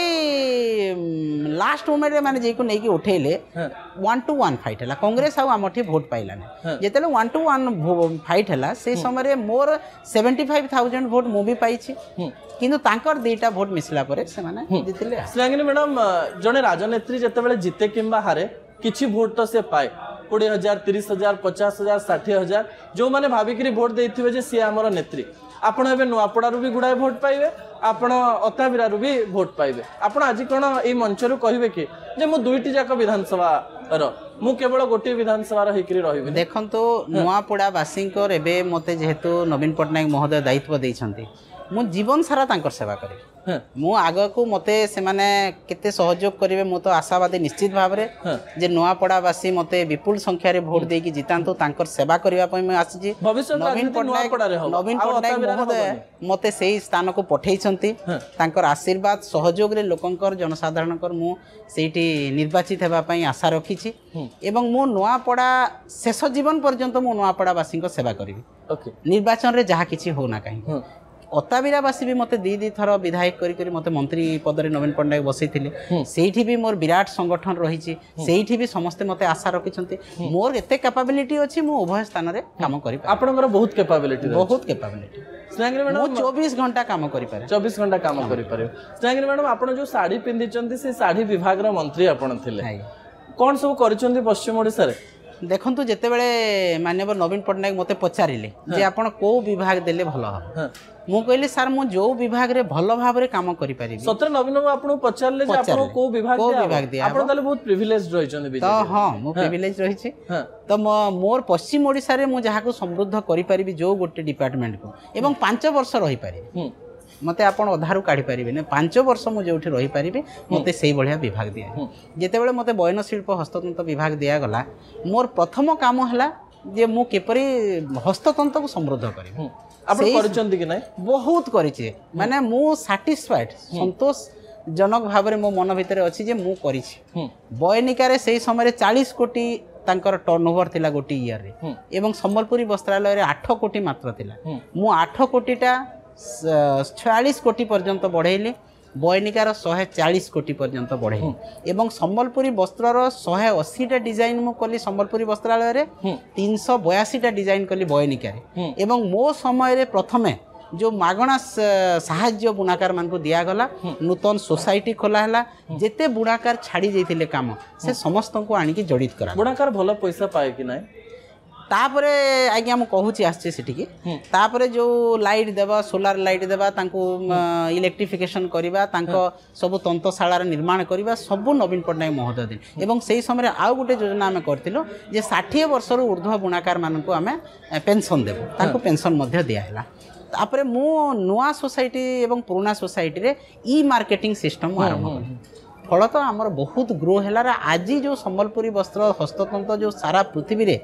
[SPEAKER 2] लास्ट मोमेंट रे माने जे को नै कि उठेले 1 to 1 फाइट हला कांग्रेस आ हमठी वोट पाइला ने जेतेले 1 to 1 फाइट हला से समय रे मोर 75000 वोट मु भी पाइछि किंतु तांकर दुईटा वोट मिसला परे से माने जितिले
[SPEAKER 1] स्नेहगिरी मैडम जने राजनेत्री जेतेबेले जिते किंबा हारे किछि वोट तो से पाए 20000 30000 50000 60000 जो माने भाबिकरी वोट देथिबे जे सी हमर नेत्री आपण एबे नुआपड़ारू भी गुडाय वोट पाइबे आपण अताबिरारू भी वोट पाइबे आपण आज कोन ए मंचरू कहिबे कि जे मु दुईटी जाक विधानसभा रो मु केवल गोटे विधानसभा रो हिकरी रहिबे
[SPEAKER 2] देखंतो नुआपड़ा वासिंकर एबे मते जेहेतु नवीन पटनायक महोदय दायित्व दैछंती मु जीवन सारा तांकर सेवा करी मु आगे को मते से माने केते सहयोग करिवे मु तो आशावादी निश्चित भाव रे जे नुआपड़ावासी मते विपुल संख्या रे वोट देकी जितांतो तांकर सेवा करबा पय मैं आसी नवीन पटनायक महोदय मते सेही स्थान को पठेइछंती तांकर आशीर्वाद सहयोग रे लोकंकर जनसाधारणकर मु सेठी निर्वाचित हेबा पय आशा रखिछि एवं मु नुआपड़ा शेष जीवन पर्यंत मु नुआपड़ावासी को सेवा करिवि निर्वाचन रे जहा किछि हो ना काहे अताबिरावासी भी मते दी थर विधायक करी मते मंत्री पद रे नवीन पटनायक बसैथिले सेठी भी मोर विराट संगठन रहिछि सेठी भी समस्त मते आशा रखिछंती मोर एते कैपेबिलिटी अछि मु उभय स्थान रे काम करि
[SPEAKER 1] आपनकर बहुत कैपेबिलिटी स्नेहगिरी मैडम
[SPEAKER 2] मु 24 घंटा काम करि पारे
[SPEAKER 1] 24 घंटा काम करि पारे स्नेहगिरी मैडम आपण जो साड़ी पिंदिचंती से साड़ी विभाग रो मंत्री आपण थिले कोन सब करिसंती पश्चिम ओडिसा रे
[SPEAKER 2] देखंतु जेते बेले माननीय नवीन पटनायक मते पचारिले जे आपण को विभाग देले भलो हो मु कहली सर मु जो विभाग रे भलो भाव रे काम करि परिबी
[SPEAKER 1] सत्र नवीन बाबू आपन पचारले जे आपण को विभाग दे आपण तले बहुत प्रिविलेज रहिचंदी बीजेपी
[SPEAKER 2] तो हां मु प्रिविलेज रहिछि तो मोर पश्चिम ओडिसा रे मु जहा को समृद्ध करि परिबी जो गोटे डिपार्टमेंट को एवं 5 वर्ष रहि परिबी मते आपण अधारु काढी परिबे ने 5 वर्ष मु जोठी रहि परिबे मते सेही बढ़िया विभाग दिया जेते बेले मते बयन शिल्प हस्ततंत्र विभाग दिया गला मोर प्रथम काम हला जे मु केपरी हस्ततंत्र को समृद्ध करी
[SPEAKER 1] आपण करचंती कि नै
[SPEAKER 2] बहुत करिचे माने मु सैटिस्फाइड संतोष जनक भाव में मो मन भितर अच्छी जे मु करिछि
[SPEAKER 1] हम्म
[SPEAKER 2] बयनिकार से समय 40 कोटी तांकर टर्नओवर थिला गोटी ईयर रे एवं संबलपुरी वस्त्रालय रे 8 कोटी मात्र थिला मु 8 कोटीटा 46 कोटी पर्यंत बढ़ेली बयनिकार 140 कोटी पर्यंत बढ़ेली एवं संबलपुरी वस्त्रर 180टा डिजाइन मु कली संबलपुरी वस्त्रालय रे 382टा डिजाइन कली बयनिकार एवं मो समय रे प्रथमे जो मागणा साहाय्य बुणाकार मान को दिया गला नूतन सोसाइटी खोला हला जेते बुणाकार छाड़ी जाइतिले काम से समस्त को आनी की जड़ित करा
[SPEAKER 1] बुणाकार भलो पैसा पाए कि नाही
[SPEAKER 2] तापरे आज्ञा मु कहूची आछे सेठी की तापरे जो लाइट देबा सोलार लाइट देबा तांको इलेक्ट्रिफिकेशन करिबा तांको सब तंत्रशाला निर्माण करिबा सब नवीन पटनायक महोदय दिन एवं सेही समय आउ गोटे योजना आमे करथिलो जे 60 वर्ष रो ऊर्ध्व बुणाकार मान को आमे पेंशन देबो तांको पेंशन मध्ये दिया हला तापरे मु नुआ सोसाइटी एवं पुराना सोसाइटी रे ई मार्केटिंग सिस्टम आरंभ करी फल तो आमर बहुत ग्रो है आज जो संबलपुरी वस्त्र हस्ततंत्र जो सारा पृथ्वी रे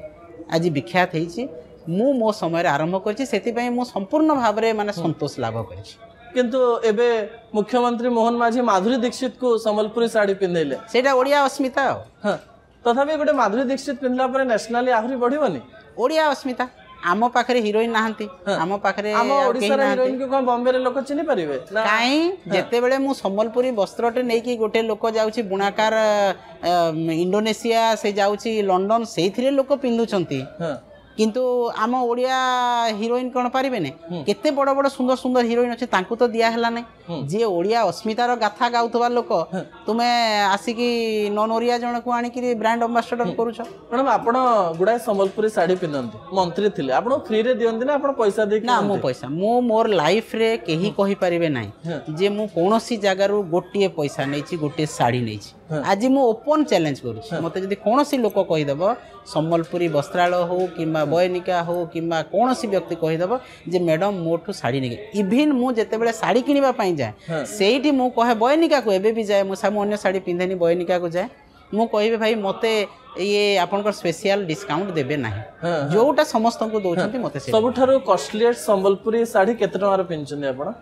[SPEAKER 2] आज विख्यात होइछि मु मो समय रे आरंभ करछि सेति पई मु संपूर्ण भाव रे माने संतोष लाभ करछि
[SPEAKER 1] किंतु एबे मुख्यमंत्री मोहन माझी माधुरी दीक्षित को संबलपुरी साड़ी पिंधैले
[SPEAKER 2] सेटा ओडिया अस्मिता
[SPEAKER 1] हां तथापि गोटे माधुरी दीक्षित पिंधला परे नेशनली आहुरी बढ़िबनी
[SPEAKER 2] ओडिया अस्मिता आम पाखरे हीरोइन नाहंती आम पाखरे
[SPEAKER 1] आम ओडिसा रे हीरोइन को कोन बॉम्बे रे लोक चिनि परिबे
[SPEAKER 2] काई जेते बेले मु संबलपुरी वस्त्रटे नै कि गोटे लोक जाउची बुणाकार इंडोनेशिया से जाउची लंडन सेइथिरे लोक पिंदुचंती किंतु आम ओडिया हीरोइन कौन पारे ने केते बड़ बड़ सुंदर सुंदर हीरोइन अच्छे तांकु तो दिया है ना जी ओडिया अस्मितार गाथा गाउथबा लोक तुमे आसिकी नॉन ओडिया जन को आनी ब्रांड एम्बेसडर करूछ
[SPEAKER 1] मैडम आपण गुडाय संबलपुरी साड़ी पिंदंती मंत्री थिले आपण फ्री रे दियंती ना आपण पैसा दे
[SPEAKER 2] ना मो पैसा मो मोर लाइफ रे केही कहि परिबे नै जे मु कोनोसी जगह रु गोटिए पैसा नैछि गोटिए साड़ी नैछि आज मु ओपन चैलेंज करूछ मते जदी कोनोसी लोक कहि देबो संबलपुरी वस्त्रालय हो किंबा बयनिका हो किंबा कोनोसी व्यक्ति कहि देबो जे मैडम मोठू साड़ी नै इवन मु जते बेले साड़ी किनिबा पई जाय सेठी मु कहे बयनिका को एबे भी जाय मु सामु अन्य साड़ी पिंधेनी बयनिका को जाय मु कहिबे भाई मते ये आपनकर स्पेशल डिस्काउंट देबे नाही जोटा समस्त को दोछंती मते
[SPEAKER 1] सबठारो कॉस्टलीस्ट संबलपुरी साड़ी केते टंगार पिनचंदी आपण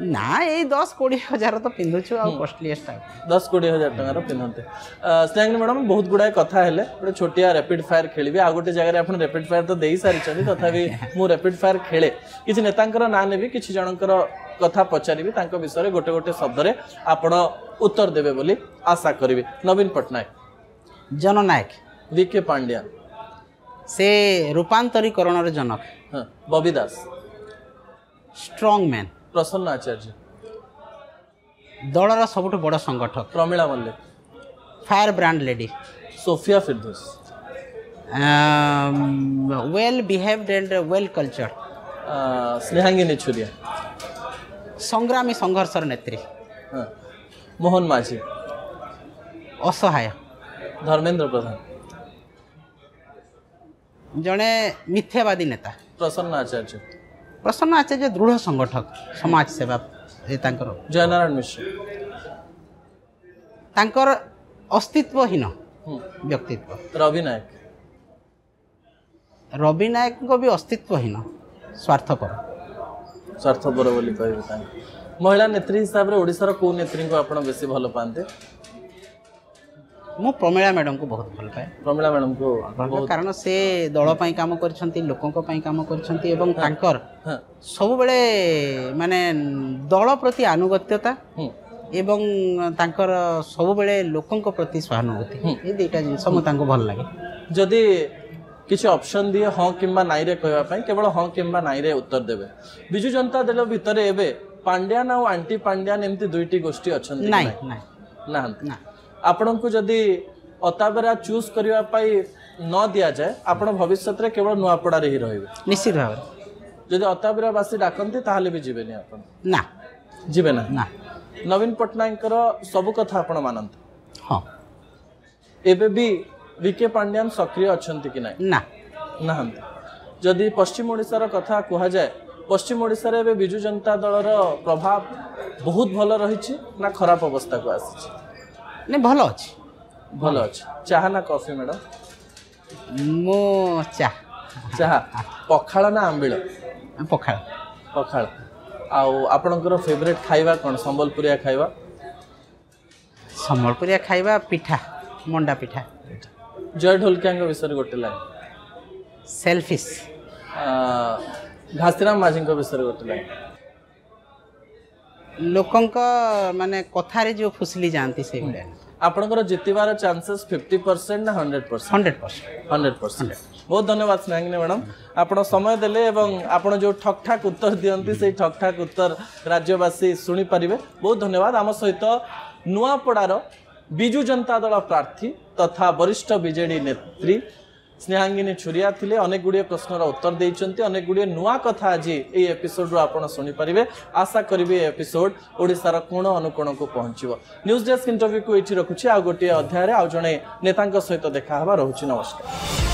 [SPEAKER 2] ना ये 10-20 हजार तो पिंधुछु आ कॉस्टलीस्ट
[SPEAKER 1] 10-20 हजार टंगार पिनंते स्नेहनी मैडम बहुत गुडाय कथा हेले गोटे छोटिया रैपिड फायर खेलिबे आ गोटे जगह रे आपण रैपिड फायर तो देई सारी छथि तथापि मु रैपिड फायर खेले किछि नेतांकर ना नेबी किछि जनकर कथा पचारिबी तांको विषय रे गोटे गोटे शब्द रे आपण उत्तर देबे बोली आशा करिबी नवीन पटनायक
[SPEAKER 2] जननायक
[SPEAKER 1] वीके पांड्या
[SPEAKER 2] से रूपांतरीकरण रे जनक
[SPEAKER 1] हां बबी दास
[SPEAKER 2] स्ट्रांग मैन
[SPEAKER 1] प्रसन्न आचार्य
[SPEAKER 2] दलर सबुठ बड़ संगठक
[SPEAKER 1] Pramila Mallick
[SPEAKER 2] fire brand lady
[SPEAKER 1] Sofia Firdous
[SPEAKER 2] well behaved and well culture
[SPEAKER 1] Snehangini Chhuria
[SPEAKER 2] संग्रामी संघर्षर नेत्री
[SPEAKER 1] मोहन माझी
[SPEAKER 2] असहाय
[SPEAKER 1] धर्मेंद्र प्रधान
[SPEAKER 2] जड़े मिथ्यावादी नेता
[SPEAKER 1] प्रसन्न
[SPEAKER 2] आचार्य दृढ़ संगठक समाज सेवा
[SPEAKER 1] जयनारायण मिश्र
[SPEAKER 2] तांकर अस्तित्वहीन व्यक्तित्व रवि नायक को भी अस्तित्वहीन
[SPEAKER 1] स्वार्थपर बोली कहबे महिला नेत्री हिसाब रे ओडिसा को नेत्री को आपण बेसी भल पाते
[SPEAKER 2] मु प्रमिला मैडम को बहुत भल पाए
[SPEAKER 1] प्रमिला मैडम को
[SPEAKER 2] कारण से दल पई काम करछंती लोकन को पई काम करछंती एवं तांकर सब बेले माने दल प्रति अनुगत्यता एवं तांकर सब बेले लोकन को प्रति सहानुभूति ए दुईटा जिंस मु तांको भल लागे
[SPEAKER 1] जदी किसी ऑप्शन दिए हाँ किंबा नाई रे कहवा पई केवल हाँ किंबा नाई रे उत्तर देबे बिजु जनता दल भितर एबे पांड्यान और आंटी पांड्यान एमती दुईटी गोष्ठी अछंती
[SPEAKER 2] नाही
[SPEAKER 1] ना आपण को जदि अताबेरा चूज करबा पई न दिया जाए आपण भविष्य रे केवल नुआपड़ा रे ही रहबे
[SPEAKER 2] निश्चित भाव
[SPEAKER 1] जदि अताबेरा बासी डाकंती ताहाले भी जीवेनी आपण
[SPEAKER 2] ना
[SPEAKER 1] जीवे ना नवीन पटनायक सब कथा आपण मानंत
[SPEAKER 2] हां
[SPEAKER 1] एबे भी वीके पांड्यान सक्रिय अछंती कि
[SPEAKER 2] ना
[SPEAKER 1] नाहंती जदि पश्चिम ओडिसा कथा कहा जाए पश्चिम ओडिसा रे बिजु जनता दलर प्रभाव बहुत भल रही ना खराब अवस्था को आसी
[SPEAKER 2] नहीं भल
[SPEAKER 1] अच्छी चाह ना कॉफी मैडम
[SPEAKER 2] मो
[SPEAKER 1] चाह पखाड़ ना आंबिल
[SPEAKER 2] पखाड़
[SPEAKER 1] पखाड़ आउ आपणकर फेवरेट खाइबा कौन संबलपुरिया खाइबा
[SPEAKER 2] ସମ୍ବଲପୁରିଆ ଖାଇବା ପିଠା ମଣ୍ଡା ପିଠା
[SPEAKER 1] जय ढोलकिया विषय गोटे लाइन
[SPEAKER 2] सेल्फिश
[SPEAKER 1] घासीराम माझी विषय गोटे लाइन
[SPEAKER 2] लोकंक माने कथारे जो फुसली जानती से
[SPEAKER 1] आपनकर जितबार चांसेस 50% ना 100%?
[SPEAKER 2] 100%.
[SPEAKER 1] 100%. बहुत धन्यवाद स्नेहांगिनी मैडम आपण समय देले एवं आपण जो ठक ठाक उत्तर दियंती से ठक ठाक उत्तर राज्यवासी सुनी पारिबे बहुत धन्यवाद आम सहित नुआपड़ार बिजु जनता दल प्रार्थी तथा वरिष्ठ बीजेडी नेत्री स्नेहांगिनी छुरिया थिले अनेक गुड़िए प्रश्नर उत्तर देइचंती अनेक गुड़िए नुआ कथा आज ए एपिसोड रो आपण सुनी पारिबे आशा करिवे एपिसोड ओडिसार कोण अनुकोण को पहुंचीबो न्यूज डेस्क इंटरव्यू को एठी रखुची आ गोटे अध्याय रे आ जणे नेतांक सहित देखा हबा रहउची नमस्कार।